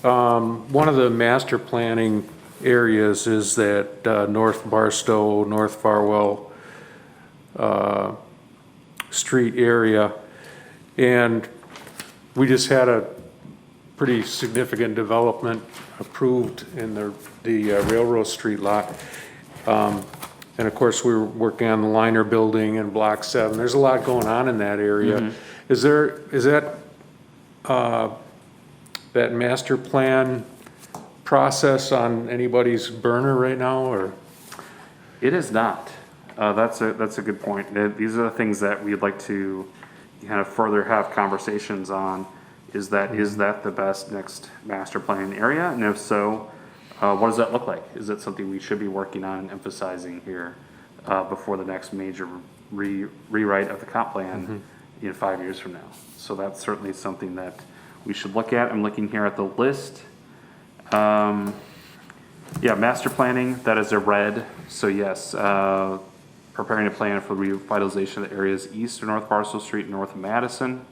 One of the master planning areas is that North Barstow, North Farwell Street area. And we just had a pretty significant development approved in the Railroad Street lot. And of course, we were working on the Liner Building and Block 7. There's a lot going on in that area. Is that that master plan process on anybody's burner right now, or? It is not. That's a good point. These are the things that we'd like to kind of further have conversations on. Is that the best next master plan area? And if so, what does that look like? Is that something we should be working on and emphasizing here before the next major rewrite of the comp plan in 5 years from now? So that's certainly something that we should look at. I'm looking here at the list. Yeah, master planning, that is a red. So yes, preparing a plan for revitalization of the areas east of North Barstow Street and north of Madison.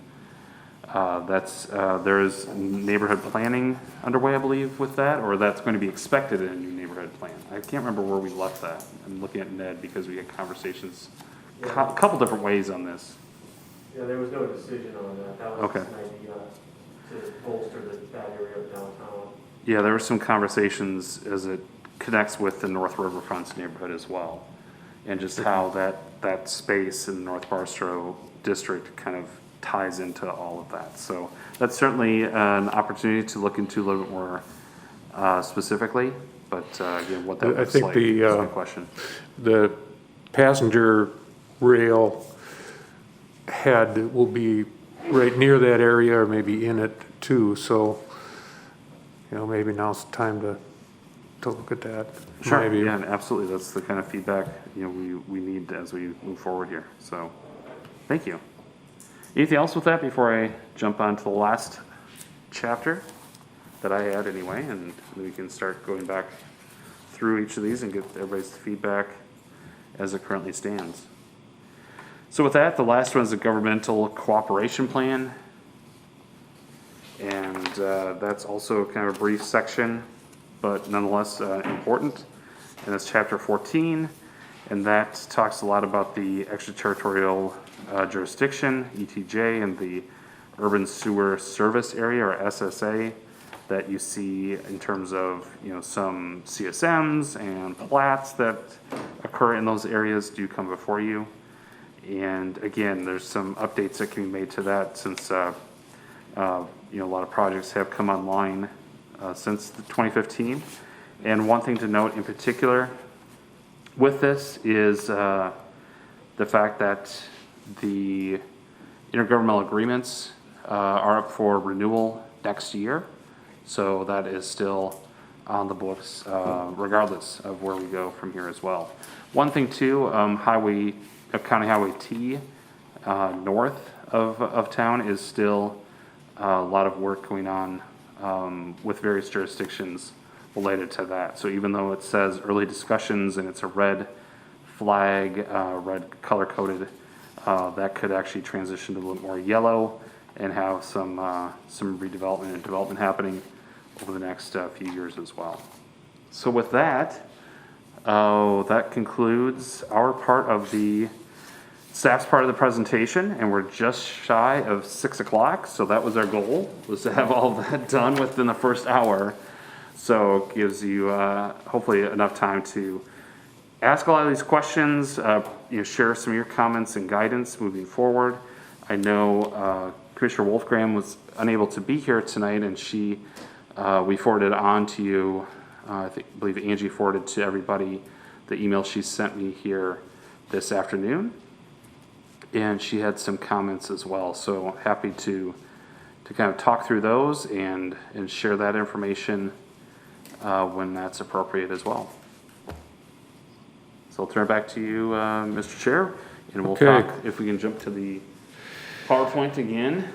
There is neighborhood planning underway, I believe, with that, or that's going to be expected in a new neighborhood plan. I can't remember where we left that. I'm looking at Ned because we had conversations a couple different ways on this. Yeah, there was no decision on that. That was Okay. just an idea to bolster that area of downtown. Yeah, there were some conversations as it connects with the North Riverfront's neighborhood as well, and just how that space in the North Barstow district kind of ties into all of that. So that's certainly an opportunity to look into a little bit more specifically, but again, what that looks like is a good question. The passenger rail head will be right near that area or maybe in it too, so maybe now's the time to to look at that. Sure, Maybe. yeah, and absolutely, that's the kind of feedback, we need as we move forward here, so, thank you. Anything else with that before I jump on to the last chapter that I had anyway, and we can start going back through each of these and get everybody's feedback as it currently stands. So with that, the last one is the governmental cooperation plan. And that's also kind of a brief section, but nonetheless important. And it's chapter 14, and that talks a lot about the extraterritorial jurisdiction, ETJ, and the Urban Sewer Service Area, or SSA, that you see in terms of, some CSMs and plats that occur in those areas do come before you. And again, there's some updates that can be made to that since, a lot of projects have come online since 2015. And one thing to note in particular with this is the fact that the intergovernmental agreements are up for renewal next year. So that is still on the books regardless of where we go from here as well. One thing too, County Highway T north of town is still a lot of work going on with various jurisdictions related to that. So even though it says early discussions and it's a red flag, red color coded, that could actually transition to a little more yellow and have some redevelopment and development happening over the next few years as well. So with that, that concludes our part of the staff's part of the presentation, and we're just shy of 6 o'clock. So that was our goal, was to have all of that done within the first hour. So it gives you hopefully enough time to ask a lot of these questions, share some of your comments and guidance moving forward. I know Commissioner Wolfgram was unable to be here tonight, and we forwarded on to you. I believe Angie forwarded to everybody the email she sent me here this afternoon, and she had some comments as well. So happy to kind of talk through those and share that information when that's appropriate as well. So I'll turn it back to you, Mr. Chair, and we'll talk, if we can jump to the PowerPoint again.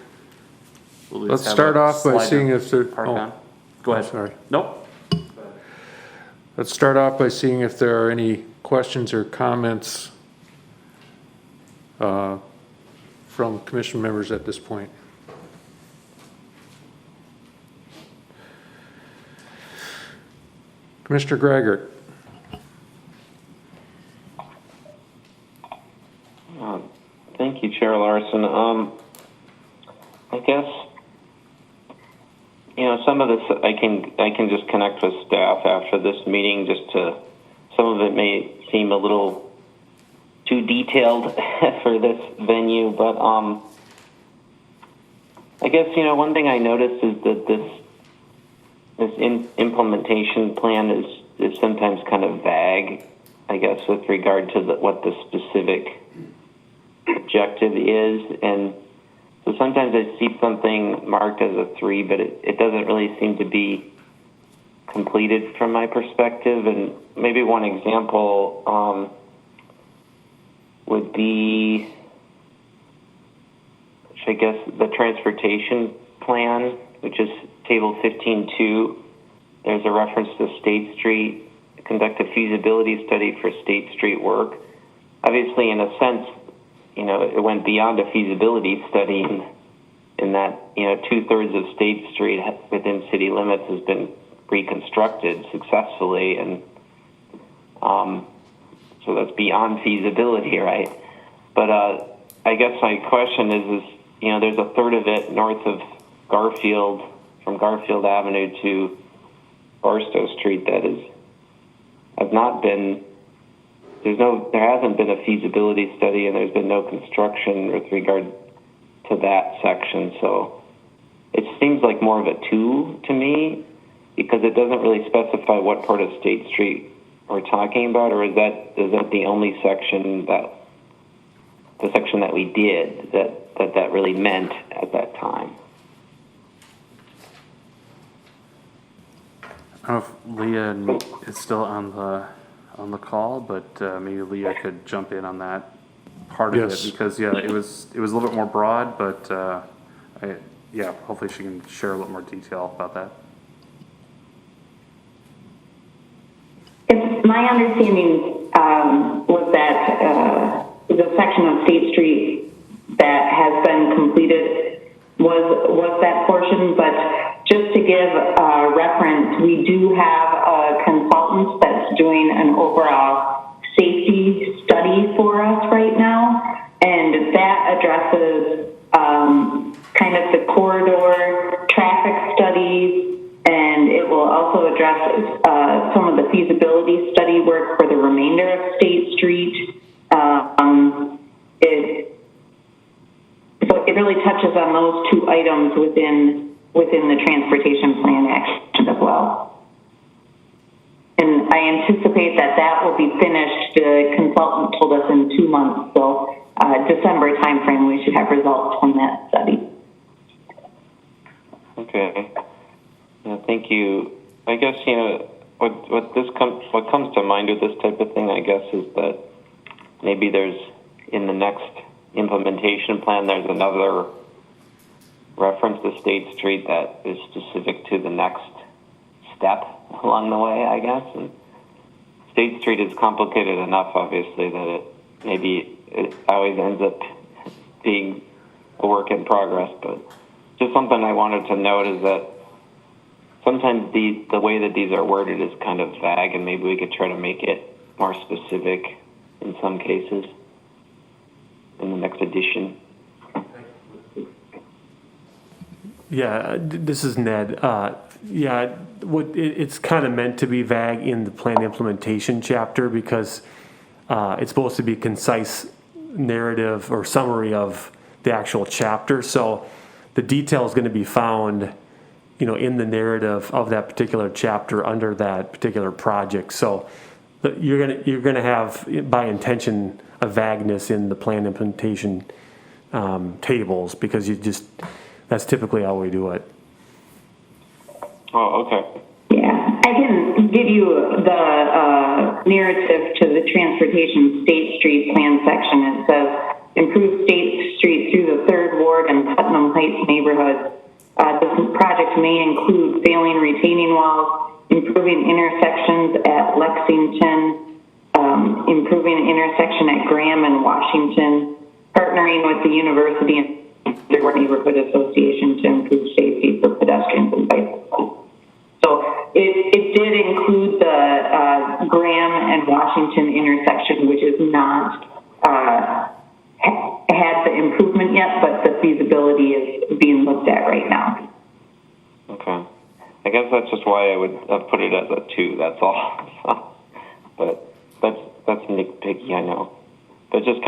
Let's start off by seeing if there, Go ahead. Sorry. Nope. Let's start off by seeing if there are any questions or comments from commission members at this point. Commissioner Greigert. Thank you, Chair Larson. I guess, some of this I can just connect with staff after this meeting. Some of it may seem a little too detailed for this venue, but I guess one thing I noticed is that this implementation plan is sometimes kind of vague, I guess, with regard to what the specific objective is. And so sometimes I see something marked as a 3, but it doesn't really seem to be completed from my perspective. And maybe one example would be, I guess, the transportation plan, which is table 15.2. There's a reference to State Street, conduct a feasibility study for State Street work. Obviously, in a sense, it went beyond a feasibility study in that, 2/3 of State Street within city limits has been reconstructed successfully. And so that's beyond feasibility, right? But I guess my question is there's a third of it north of Garfield, from Garfield Avenue to Barstow Street that has not been, there hasn't been a feasibility study, and there's been no construction with regard to that section. So it seems like more of a 2 to me, because it doesn't really specify what part of State Street we're talking about, or is that the only section the section that we did that really meant at that time? I don't know if Leah is still on the call, but maybe Leah could jump in on that part of Yes. it, because yeah, it was a little bit more broad, but hopefully she can share a little more detail about that. It's my understanding was that the section of State Street that has been completed was that portion, but just to give reference, we do have a consultant that's doing an overall safety study for us right now, and that addresses kind of the corridor traffic studies, and it will also address some of the feasibility study work for the remainder of State Street. So it really touches on those two items within the transportation plan action as well. And I anticipate that will be finished. The consultant told us in 2 months, so December timeframe we should have results from that study. Okay. Yeah, thank you. I guess, what comes to mind with this type of thing, I guess, is that maybe there's, in the next implementation plan, there's another reference to State Street that is specific to the next step along the way, I guess. And State Street is complicated enough, obviously, that it always ends up being a work in progress. But just something I wanted to note is that sometimes the way that these are worded is kind of vague, and maybe we could try to make it more specific in some cases in the next edition. Yeah, this is Ned. It's kind of meant to be vague in the plan implementation chapter because it's supposed to be concise narrative or summary of the actual chapter. So the detail is going to be found, in the narrative of that particular chapter under that particular project. So you're gonna have, by intention, a vagueness in the plan implementation tables because that's typically how we do it. Oh, okay. Yeah, I can give you the narrative to the Transportation State Street Plan section. It says, improve State Street through the 3rd Ward and Putnam Heights neighborhoods. This project may include failing retaining walls, improving intersections at Lexington, improving an intersection at Graham and Washington, partnering with the university and their neighborhood association to improve safety for pedestrians and bicyclists. So it did include the Graham and Washington intersection, which is not had the improvement yet, but the feasibility is being looked at right now. Okay. I guess that's just why I would have put it as a 2, that's all. But that's nitpicky, I know. But just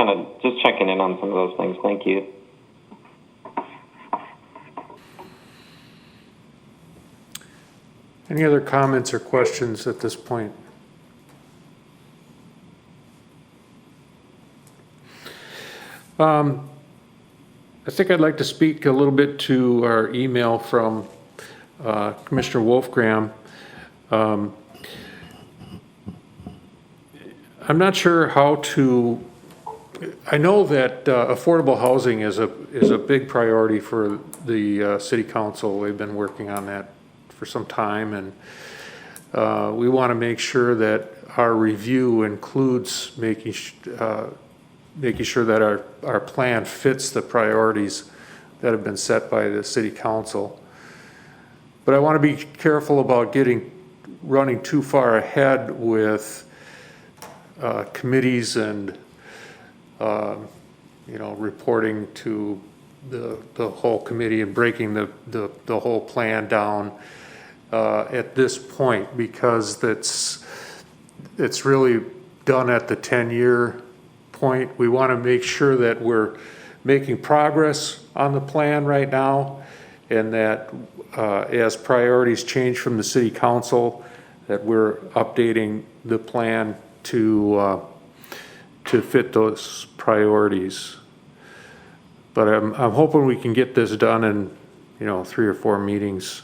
checking in on some of those things. Thank you. Any other comments or questions at this point? I think I'd like to speak a little bit to our email from Commissioner Wolfgram. I'm not sure how to. I know that affordable housing is a big priority for the city council. We've been working on that for some time, and we want to make sure that our review includes making sure that our plan fits the priorities that have been set by the city council. But I want to be careful about running too far ahead with committees and reporting to the whole committee and breaking the whole plan down at this point, because it's really done at the 10-year point. We want to make sure that we're making progress on the plan right now, and that as priorities change from the city council, that we're updating the plan to fit those priorities. But I'm hoping we can get this done in 3 or 4 meetings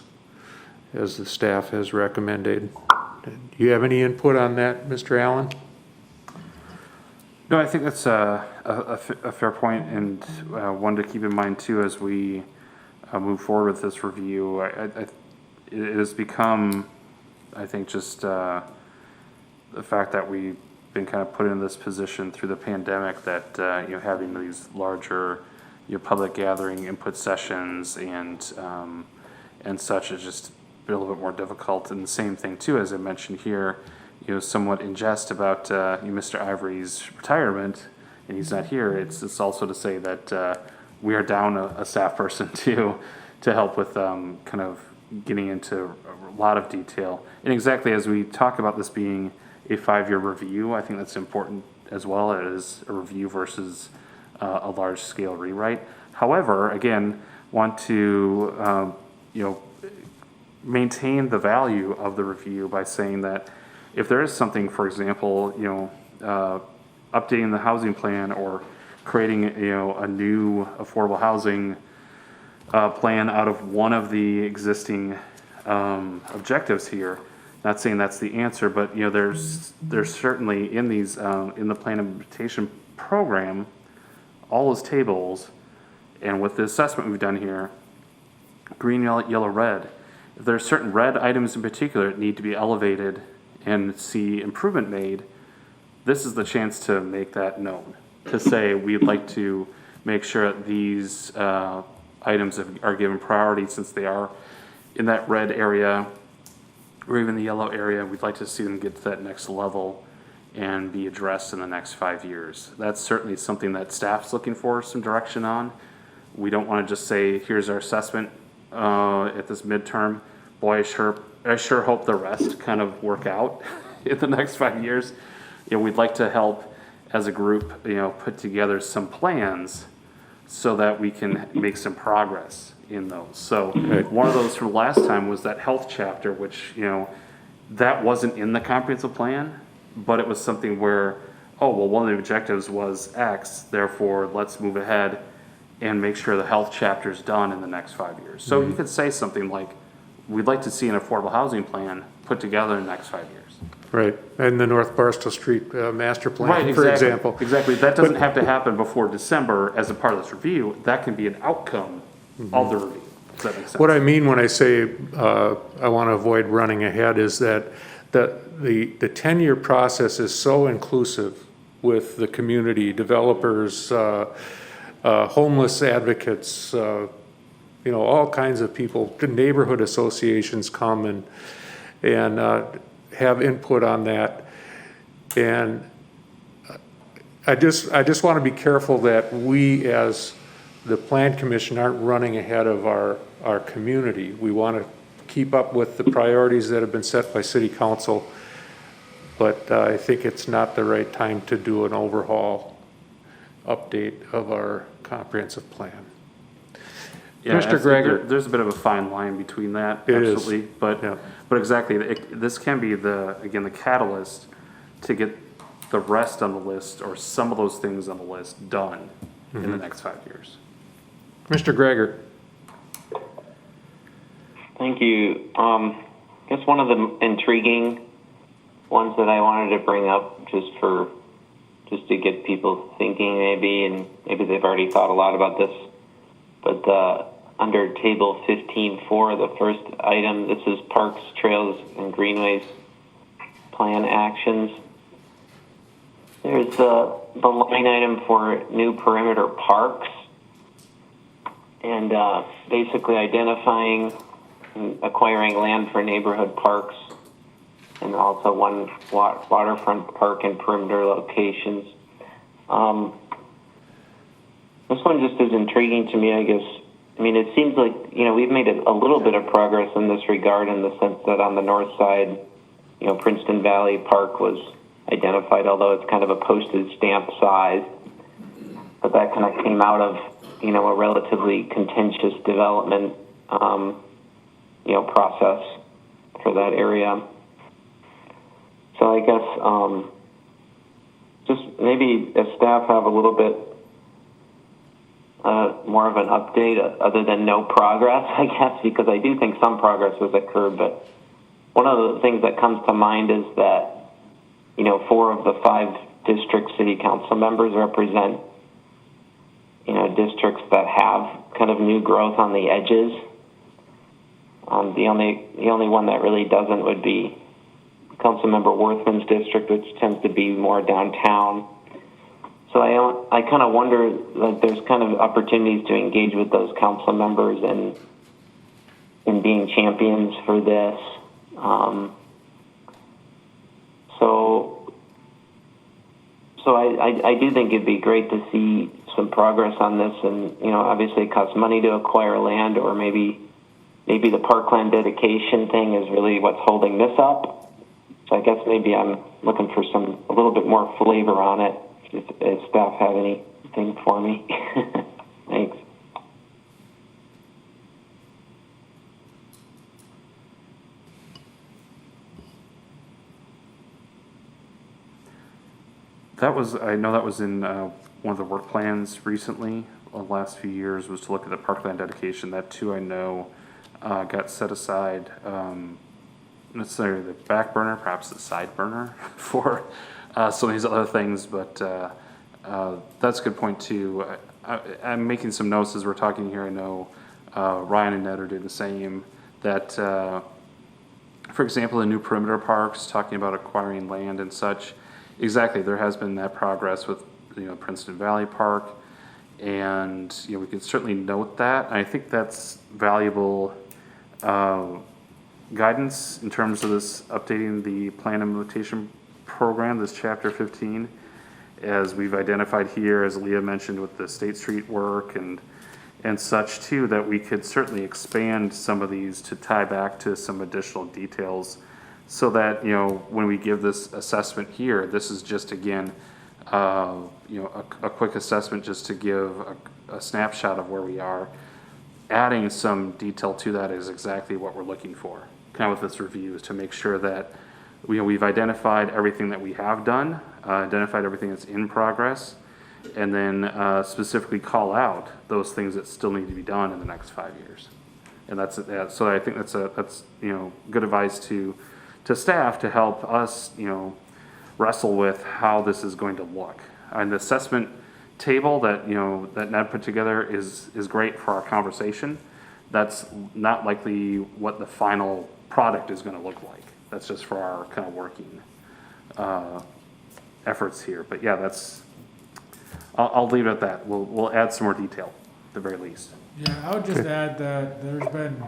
as the staff has recommended. Do you have any input on that, Mr. Allen? No, I think that's a fair point, and one to keep in mind too as we move forward with this review. It has become, I think, just the fact that we've been kind of put in this position through the pandemic that having these larger public gathering input sessions and such has just been a little bit more difficult. And the same thing too, as I mentioned here, somewhat in jest about Mr. Ivory's retirement, and he's not here. It's also to say that we are down a staff person to help with kind of getting into a lot of detail. And exactly as we talk about this being a 5-year review, I think that's important as well as a review versus a large scale rewrite. However, again, want to maintain the value of the review by saying that if there is something, for example, updating the housing plan or creating a new affordable housing plan out of one of the existing objectives here. Not saying that's the answer, but there's certainly in these in the plan implementation program, all those tables, and with the assessment we've done here, green, yellow, red. If there's certain red items in particular that need to be elevated and see improvement made, this is the chance to make that known. To say we'd like to make sure that these items are given priority since they are in that red area or even the yellow area. We'd like to see them get to that next level and be addressed in the next 5 years. That's certainly something that staff's looking for some direction on. We don't want to just say, here's our assessment at this midterm. Boy, I sure hope the rest kind of work out in the next 5 years. We'd like to help as a group, put together some plans so that we can make some progress in those. So one of those from last time was that health chapter, which, that wasn't in the comprehensive plan, but it was something where, one of the objectives was X, therefore let's move ahead and make sure the health chapter is done in the next 5 years. So you could say something like, we'd like to see an affordable housing plan put together in the next 5 years. Right, and the North Barstow Street master plan, Right, for example. Exactly. That doesn't have to happen before December as a part of this review. That can be an outcome of the review. Does that make sense? What I mean when I say I want to avoid running ahead is that the 10-year process is so inclusive with the community, developers, homeless advocates, all kinds of people. The neighborhood associations come and have input on that. And I just want to be careful that we as the Plan Commission aren't running ahead of our community. We want to keep up with the priorities that have been set by City Council, but I think it's not the right time to do an overhaul update of our comprehensive plan. Yeah, Mr. Greger. there's a bit of a fine line between that, It is. absolutely. But exactly, this can be the catalyst to get the rest on the list or some of those things on the list done in the next 5 years. Mr. Greger. Thank you. I guess one of the intriguing ones that I wanted to bring up just to get people thinking maybe, and maybe they've already thought a lot about this, but under table 15.4, the first item, this is Parks, Trails, and Greenways Plan Actions. There's the line item for new perimeter parks, and basically identifying and acquiring land for neighborhood parks, and also one waterfront park and perimeter locations. This one just is intriguing to me, I guess. I mean, it seems like, we've made a little bit of progress in this regard in the sense that on the north side, Princeton Valley Park was identified, although it's kind of a postage stamp size. But that kind of came out of, a relatively contentious development, process for that area. So I guess just maybe as staff have a little bit more of an update other than no progress, I guess, because I do think some progress has occurred. But one of the things that comes to mind is that, 4 of the 5 district city council members represent, districts that have kind of new growth on the edges. The only one that really doesn't would be Councilmember Worthman's district, which tends to be more downtown. So I kind of wonder that there's kind of opportunities to engage with those council members in being champions for this. So I do think it'd be great to see some progress on this, and obviously it costs money to acquire land, or maybe the parkland dedication thing is really what's holding this up. So I guess maybe I'm looking for a little bit more flavor on it. If staff have anything for me. Thanks. I know that was in one of the work plans recently, the last few years, was to look at the parkland dedication. That too, I know, got set aside, necessarily the back burner, perhaps the side burner for some of these other things, but that's a good point too. I'm making some notes as we're talking here. I know Ryan and Ned are doing the same. That, for example, in new perimeter parks, talking about acquiring land and such, exactly, there has been that progress with Princeton Valley Park, and we can certainly note that. And I think that's valuable guidance in terms of this updating the plan implementation program, this chapter 15, as we've identified here, as Leah mentioned with the State Street work and such too, that we could certainly expand some of these to tie back to some additional details, so that when we give this assessment here, this is just again a quick assessment just to give a snapshot of where we are. Adding some detail to that is exactly what we're looking for kind of with this review, is to make sure that we've identified everything that we have done, identified everything that's in progress, and then specifically call out those things that still need to be done in the next 5 years. And that's so I think that's good advice to staff to help us wrestle with how this is going to look. And the assessment table that that Ned put together is great for our conversation. That's not likely what the final product is going to look like. That's just for our kind of working efforts here. But yeah, I'll leave it at that. We'll add some more detail at the very least. Yeah, I would just add that there's been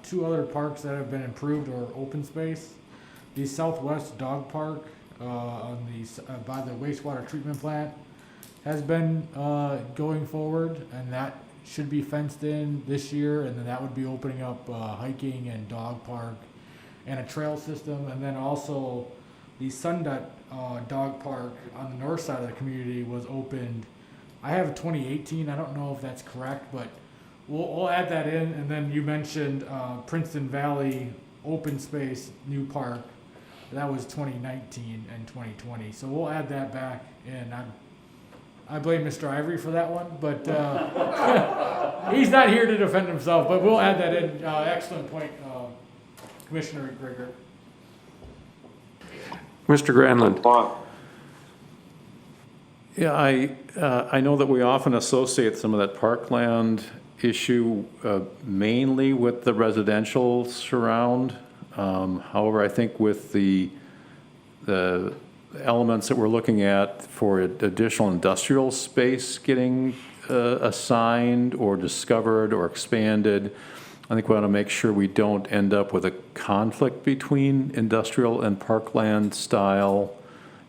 2 other parks that have been improved or open space. The Southwest Dog Park by the wastewater treatment plant has been going forward, and that should be fenced in this year, and then that would be opening up hiking and dog park and a trail system. And then also the Sundut Dog Park on the north side of the community was opened, I have 2018, I don't know if that's correct, but we'll add that in. And then you mentioned Princeton Valley Open Space New Park. That was 2019 and 2020. So we'll add that back in. I blame Mr. Ivory for that one, but he's not here to defend himself, but we'll add that in. Excellent point, Commissioner Grigger. Mr. Granlund. Yeah, I know that we often associate some of that parkland issue mainly with the residential surround. However, I think with the elements that we're looking at for additional industrial space getting assigned or discovered or expanded, I think we want to make sure we don't end up with a conflict between industrial and parkland style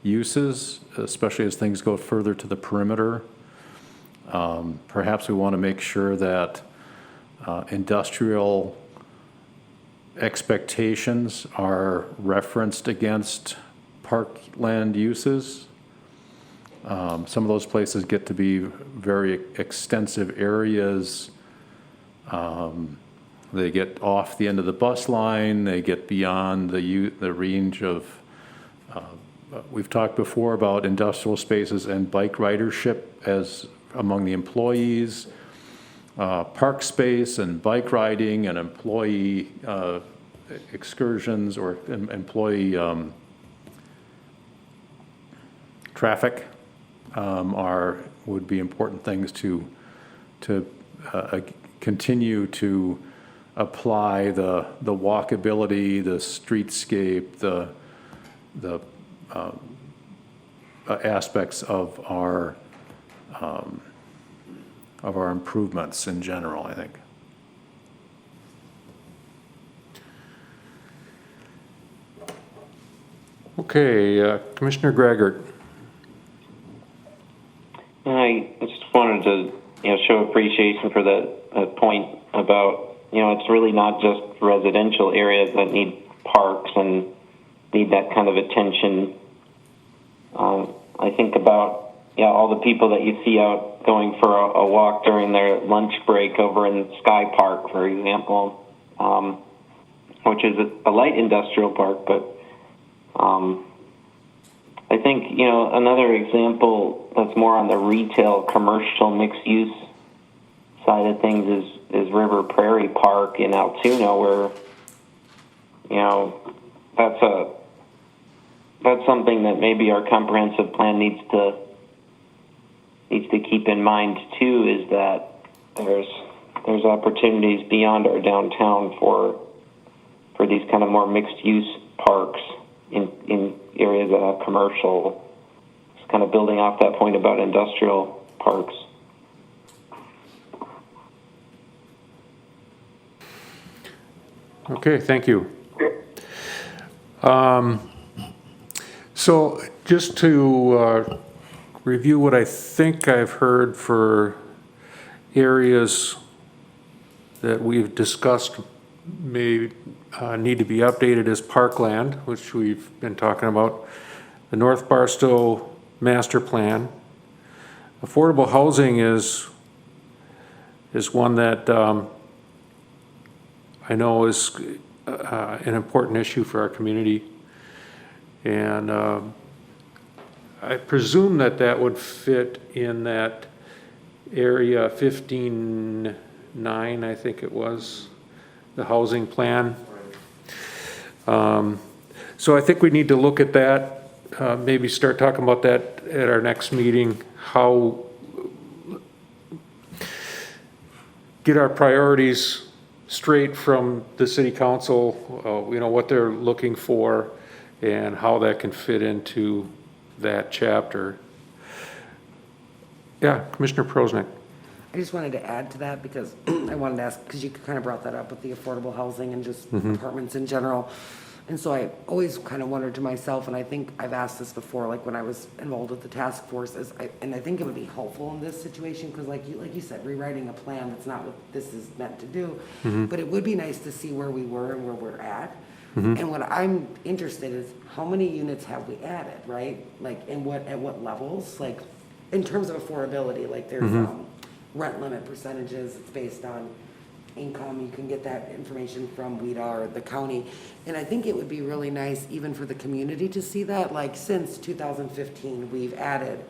uses, especially as things go further to the perimeter. Perhaps we want to make sure that industrial expectations are referenced against parkland uses. Some of those places get to be very extensive areas. They get off the end of the bus line. They get beyond the range of. We've talked before about industrial spaces and bike ridership as among the employees, park space and bike riding and employee excursions or employee traffic would be important things to continue to apply the walkability, the streetscape, the aspects of our improvements in general, I think. Okay, Commissioner Greggert. I just wanted to, show appreciation for that point about, it's really not just residential areas that need parks and need that kind of attention. I think about, all the people that you see out going for a walk during their lunch break over in Sky Park, for example, which is a light industrial park, but I think, another example that's more on the retail, commercial, mixed-use side of things is River Prairie Park in Altoona, where, that's something that maybe our comprehensive plan needs to keep in mind too, is that there's opportunities beyond our downtown for these kind of more mixed-use parks in areas that have commercial. It's kind of building off that point about industrial parks. Okay, thank you. So just to review what I think I've heard for areas that we've discussed may need to be updated as parkland, which we've been talking about, the North Barstow Master Plan. Affordable housing is one that I know is an important issue for our community. And I presume that would fit in that area 15.9, I think it was, the housing plan. So I think we need to look at that, maybe start talking about that at our next meeting, how get our priorities straight from the city council, what they're looking for and how that can fit into that chapter. Yeah, Commissioner Prosnick. I just wanted to add to that because I wanted to ask, because you kind of brought that up with the affordable housing and just apartments in general. And so I always kind of wondered to myself, and I think I've asked this before, like when I was involved with the task force, and I think it would be helpful in this situation because like you said, rewriting a plan, that's not what this is meant to do. But it would be nice to see where we were and where we're at. And what I'm interested is how many units have we added, right? Like at what levels? Like in terms of affordability, like there's rent limit percentages, it's based on income. You can get that information from WIDA or the county. And I think it would be really nice even for the community to see that. Like since 2015, we've added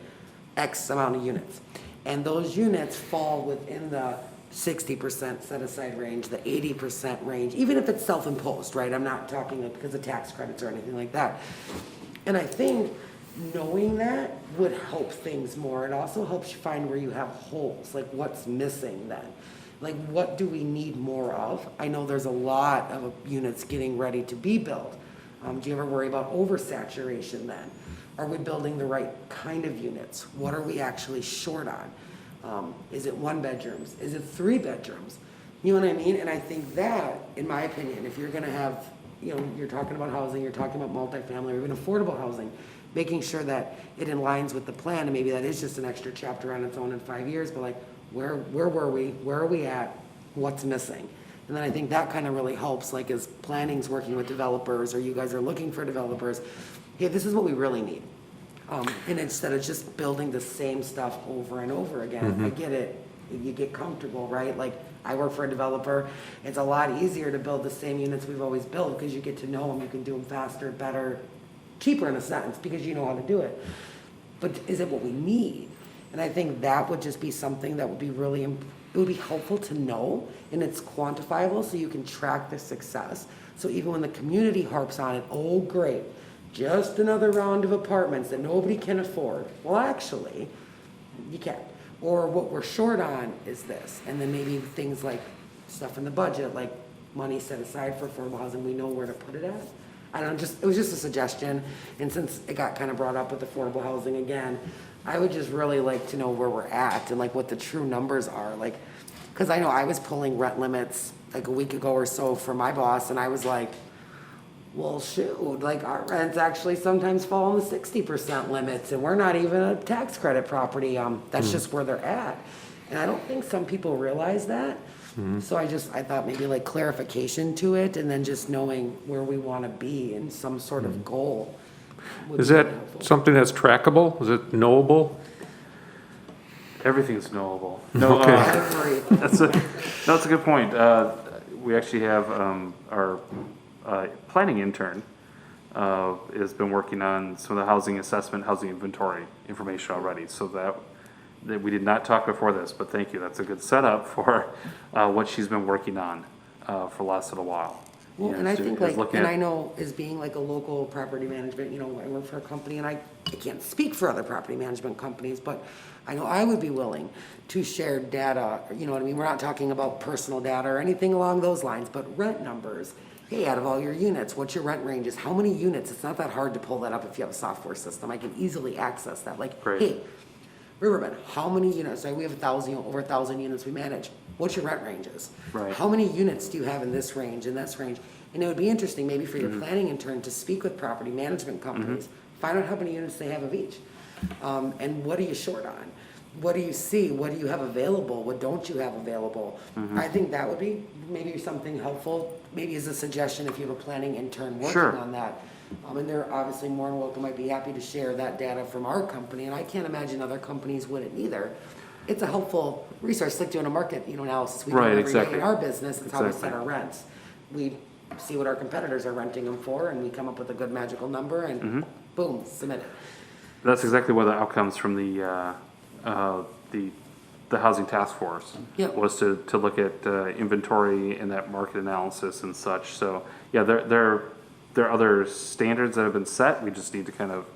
X amount of units. And those units fall within the 60% set aside range, the 80% range, even if it's self-imposed, right? I'm not talking like because of tax credits or anything like that. And I think knowing that would help things more. It also helps you find where you have holes, like what's missing then. Like what do we need more of? I know there's a lot of units getting ready to be built. Do you ever worry about oversaturation then? Are we building the right kind of units? What are we actually short on? Is it 1 bedrooms? Is it 3 bedrooms? You know what I mean? And I think that, in my opinion, if you're gonna have, you're talking about housing, you're talking about multifamily, or even affordable housing, making sure that it aligns with the plan, and maybe that is just an extra chapter on its own in 5 years, but like, where were we? Where are we at? What's missing? And then I think that kind of really helps, like as planning's working with developers, or you guys are looking for developers, hey, this is what we really need. And instead of just building the same stuff over and over again, I get it, you get comfortable, right? Like I work for a developer, it's a lot easier to build the same units we've always built because you get to know them, you can do them faster, better, cheaper in a sense because you know how to do it. But is it what we need? And I think that would just be something that would be really, it would be helpful to know, and it's quantifiable so you can track the success. So even when the community harps on it, oh, great, just another round of apartments that nobody can afford. Well, actually, you can't. Or what we're short on is this. And then maybe things like stuff in the budget, like money set aside for affordable housing, we know where to put it at. I don't know, it was just a suggestion. And since it got kind of brought up with affordable housing again, I would just really like to know where we're at and like what the true numbers are. Like, because I know I was pulling rent limits like a week ago or so for my boss, and I was like, well, shoot, like our rents actually sometimes fall in the 60% limits, and we're not even a tax credit property. That's just where they're at. And I don't think some people realize that. So I thought maybe like clarification to it, and then just knowing where we want to be and some sort of goal. Is that something that's trackable? Is it knowable? Everything's knowable. No, Okay. that's a good point. We actually have our planning intern has been working on some of the housing assessment, housing inventory information already. So that we did not talk before this, but thank you. That's a good setup for what she's been working on for the last little while. Well, and I think I I know as being like a local property management, I work for a company, and I can't speak for other property management companies, but I know I would be willing to share data, you know what I mean? We're not talking about personal data or anything along those lines, but rent numbers. Hey, out of all your units, what's your rent ranges? How many units? It's not that hard to pull that up if you have a software system. I can easily access that. Like, Great. Hey, Riverbend, how many units? We have over 1,000 units we manage. What's your rent ranges? Right. How many units do you have in this range, in this range? And it would be interesting maybe for your planning intern to speak with property management companies, find out how many units they have of each. And what are you short on? What do you see? What do you have available? What don't you have available? I think that would be maybe something helpful, maybe as a suggestion if you have a planning intern working on that. And they're obviously more than welcome. I'd be happy to share that data from our company, and I can't imagine other companies wouldn't either. It's a helpful resource, like doing a market analysis. We do it every day in our business. It's how we set our rents. We see what our competitors are renting them for, and we come up with a good magical number, and boom, submit it. That's exactly one of the outcomes from the housing task force. Yep. Was to look at inventory and that market analysis and such. So yeah, there are other standards that have been set. We just need to kind of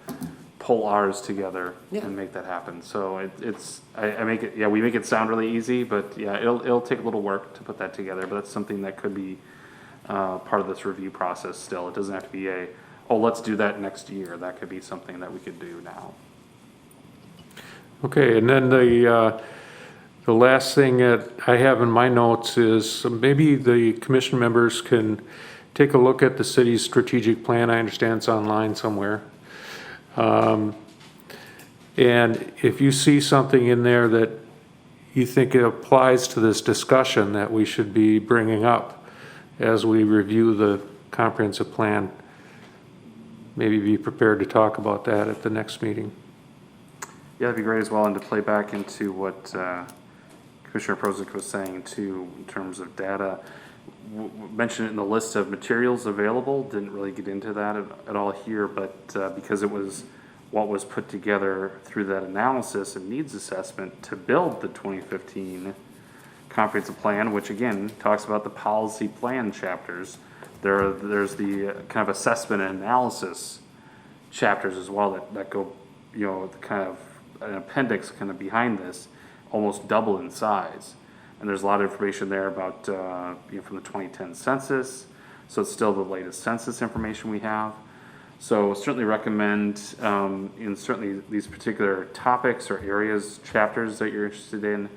pull ours together and make that happen. So we make it sound really easy, but yeah, it'll take a little work to put that together. But that's something that could be part of this review process still. It doesn't have to be let's do that next year. That could be something that we could do now. Okay, and then the last thing that I have in my notes is maybe the commission members can take a look at the city's strategic plan. I understand it's online somewhere. And if you see something in there that you think it applies to this discussion that we should be bringing up as we review the comprehensive plan, maybe be prepared to talk about that at the next meeting. Yeah, that'd be great as well, and to play back into what Commissioner Prozic was saying too, in terms of data. Mentioned it in the list of materials available, didn't really get into that at all here, but because it was what was put together through that analysis and needs assessment to build the 2015 comprehensive plan, which again talks about the policy plan chapters. There's the kind of assessment and analysis chapters as well that go, kind of an appendix kind of behind this, almost double in size. And there's a lot of information there about, from the 2010 census. So it's still the latest census information we have. So certainly recommend, in certainly these particular topics or areas, chapters that you're interested in,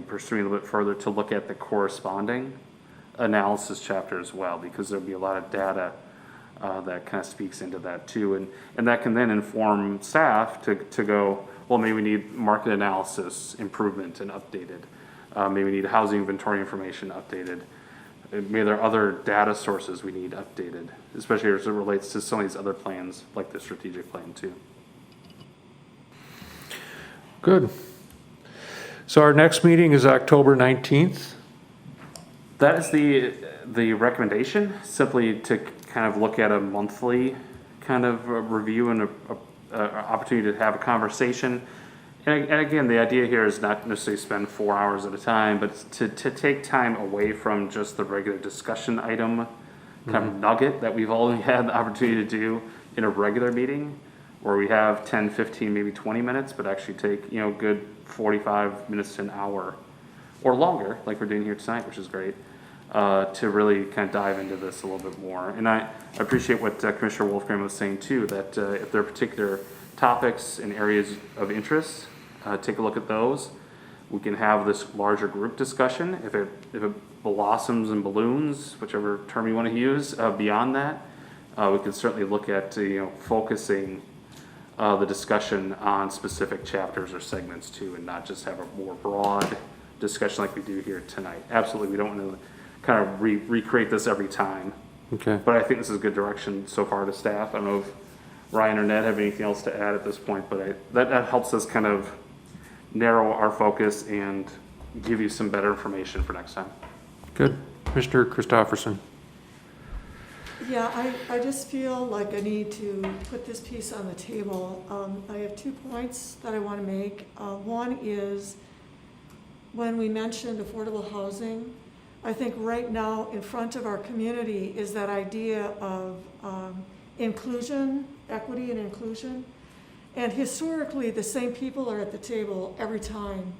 pursuing a little bit further to look at the corresponding analysis chapter as well, because there'll be a lot of data that kind of speaks into that too. And that can then inform staff to go, well, maybe we need market analysis improvement and updated. Maybe we need housing inventory information updated. Maybe there are other data sources we need updated, especially as it relates to some of these other plans, like the strategic plan too. Good. So our next meeting is October 19th. That is the recommendation, simply to kind of look at a monthly kind of review and a opportunity to have a conversation. And again, the idea here is not necessarily spend 4 hours at a time, but it's to take time away from just the regular discussion item kind of nugget that we've all had the opportunity to do in a regular meeting, where we have 10, 15, maybe 20 minutes, but actually take, good 45 minutes to an hour or longer, like we're doing here tonight, which is great, to really kind of dive into this a little bit more. And I appreciate what Commissioner Wolfgram was saying too, that if there are particular topics and areas of interest, take a look at those. We can have this larger group discussion. If it blossoms and balloons, whichever term you want to use, beyond that, we can certainly look at focusing the discussion on specific chapters or segments too, and not just have a more broad discussion like we do here tonight. Absolutely, we don't want to kind of recreate this every time. Okay. But I think this is a good direction so far to staff. I don't know if Ryan or Ned have anything else to add at this point, but that helps us kind of narrow our focus and give you some better information for next time. Good. Commissioner Christopherson. Yeah, I just feel like I need to put this piece on the table. I have 2 points that I want to make. One is when we mentioned affordable housing, I think right now in front of our community is that idea of inclusion, equity and inclusion. And historically, the same people are at the table every time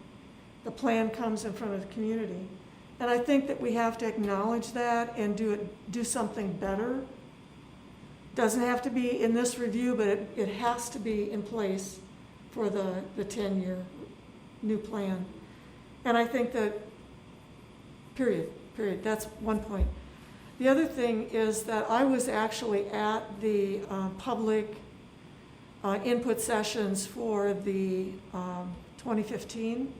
the plan comes in front of the community. And I think that we have to acknowledge that and do something better. Doesn't have to be in this review, but it has to be in place for the 10-year new plan. And I think that, period, that's one point. The other thing is that I was actually at the public input sessions for the 2015.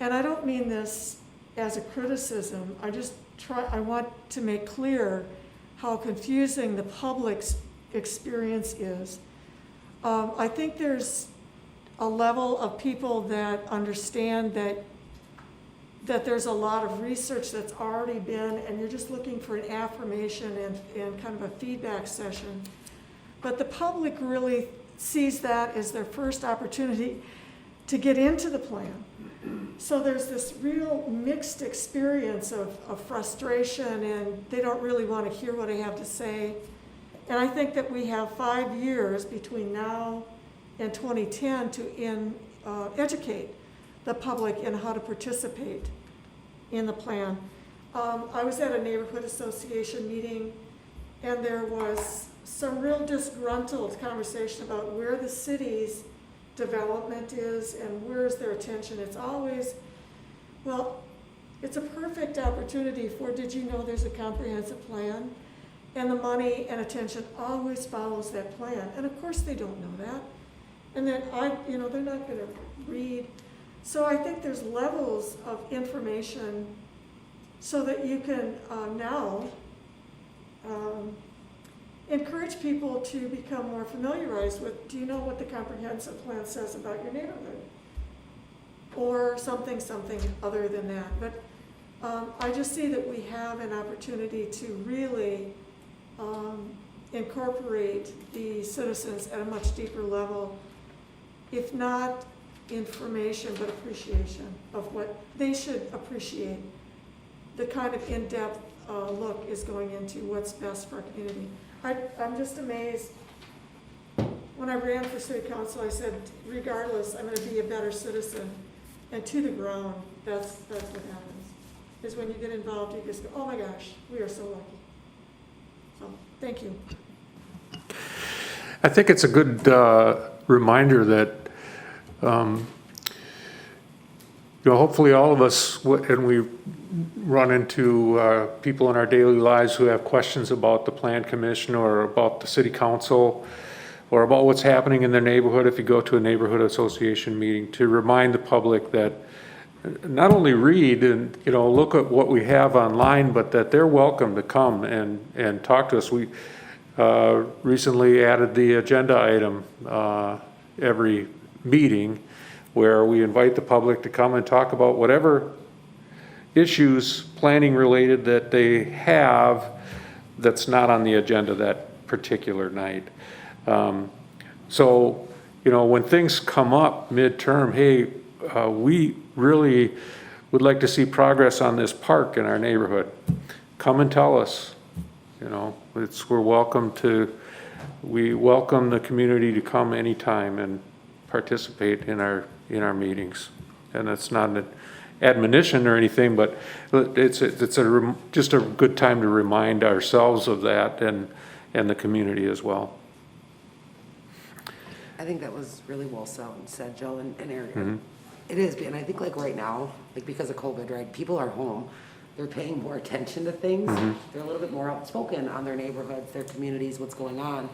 And I don't mean this as a criticism. I want to make clear how confusing the public's experience is. I think there's a level of people that understand that there's a lot of research that's already been, and you're just looking for an affirmation and kind of a feedback session. But the public really sees that as their first opportunity to get into the plan. So there's this real mixed experience of frustration, and they don't really want to hear what I have to say. And I think that we have 5 years between now and 2010 to educate the public in how to participate in the plan. I was at a neighborhood association meeting, and there was some real disgruntled conversation about where the city's development is and where's their attention. It's always, well, it's a perfect opportunity for, did you know there's a comprehensive plan? And the money and attention always follows that plan. And of course they don't know that. And then they're not gonna read. So I think there's levels of information so that you can now encourage people to become more familiarized with, do you know what the comprehensive plan says about your neighborhood? Or something other than that. But I just see that we have an opportunity to really incorporate the citizens at a much deeper level, if not information, but appreciation of what they should appreciate. The kind of in-depth look is going into what's best for our community. I'm just amazed. When I ran for city council, I said, regardless, I'm going to be a better citizen. And to the ground, that's what happens. Is when you get involved, you just go, oh my gosh, we are so lucky. So, thank you. I think it's a good reminder that, hopefully all of us, and we run into people in our daily lives who have questions about the Plan Commission or about the City Council or about what's happening in their neighborhood if you go to a neighborhood association meeting, to remind the public that not only read and look at what we have online, but that they're welcome to come and talk to us. We recently added the agenda item every meeting where we invite the public to come and talk about whatever issues, planning related, that they have that's not on the agenda that particular night. So when things come up midterm, hey, we really would like to see progress on this park in our neighborhood. Come and tell us, we welcome the community to come anytime and participate in our meetings. And it's not an admonition or anything, but it's just a good time to remind ourselves of that and the community as well. I think that was really well said, Joe and Eric. Mm-hmm. It is, and I think like right now, like because of COVID, right, people are home. They're paying more attention to things. Mm-hmm. They're a little bit more outspoken on their neighborhoods, their communities, what's going on,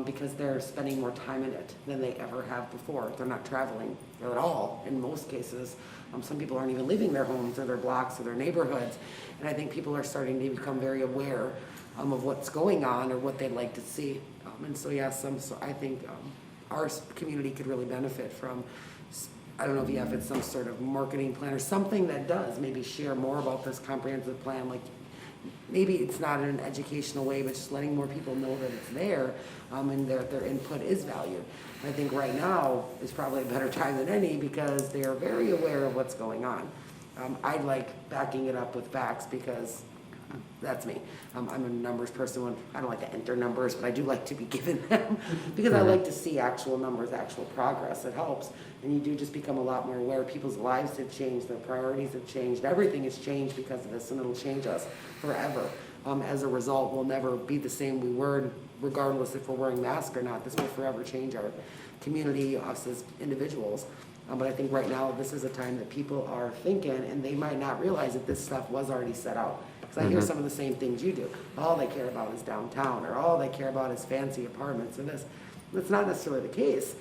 because they're spending more time in it than they ever have before. They're not traveling at all in most cases. Some people aren't even leaving their homes or their blocks or their neighborhoods. And I think people are starting to become very aware of what's going on or what they'd like to see. And so, yes, so I think our community could really benefit from, I don't know if it's some sort of marketing plan or something that does maybe share more about this comprehensive plan. Like maybe it's not in an educational way, but just letting more people know that it's there, and their input is valued. I think right now is probably a better time than any because they are very aware of what's going on. I like backing it up with facts because that's me. I'm a numbers person. I don't like to enter numbers, but I do like to be given them because I like to see actual numbers, actual progress. It helps. And you do just become a lot more aware. People's lives have changed. Their priorities have changed. Everything has changed because of this, and it'll change us forever. As a result, we'll never be the same we were, regardless if we're wearing masks or not. This will forever change our community, us as individuals. But I think right now, this is a time that people are thinking, and they might not realize that this stuff was already set out. Because I hear some of the same things you do. All they care about is downtown, or all they care about is fancy apartments and this. That's not necessarily the case.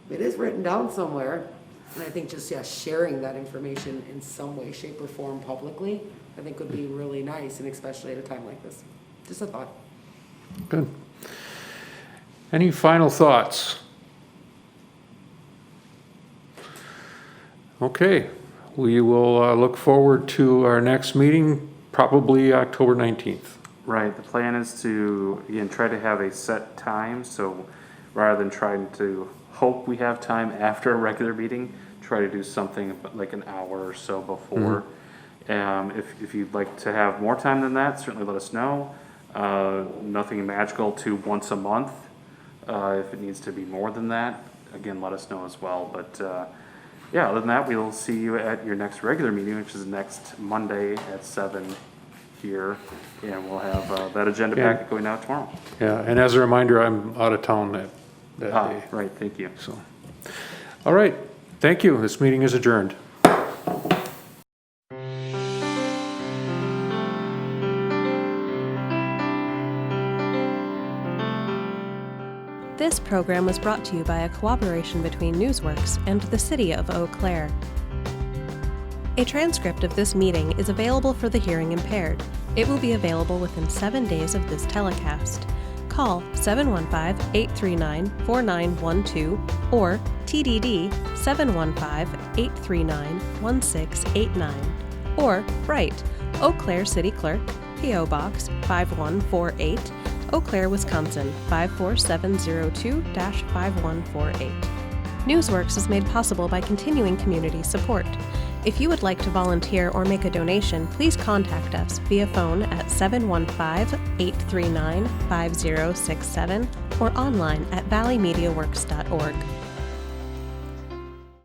It is written down somewhere, and I think just, sharing that information in some way, shape, or form publicly, I think would be really nice, and especially at a time like this. Just a thought. Good. Any final thoughts? Okay, we will look forward to our next meeting, probably October 19th. Right, the plan is to, again, try to have a set time, so rather than trying to hope we have time after a regular meeting, try to do something like an hour or so before. If you'd like to have more time than that, certainly let us know. Nothing magical to once a month. If it needs to be more than that, again, let us know as well. But other than that, we'll see you at your next regular meeting, which is next Monday at 7 here, and we'll have that agenda packet going out tomorrow. Yeah, and as a reminder, I'm out of town that day. Right, thank you. So, all right, thank you. This meeting is adjourned. This program was brought to you by a cooperation between Newsworks and the City of Eau Claire. A transcript of this meeting is available for the hearing impaired. It will be available within 7 days of this telecast. Call 715-839-4912 or TDD 715-839-1689 or write Eau Claire City Clerk, P.O. Box 5148, Eau Claire, Wisconsin 54702-5148. Newsworks is made possible by continuing community support. If you would like to volunteer or make a donation, please contact us via phone at 715-839-5067 or online at valleymediaworks.org.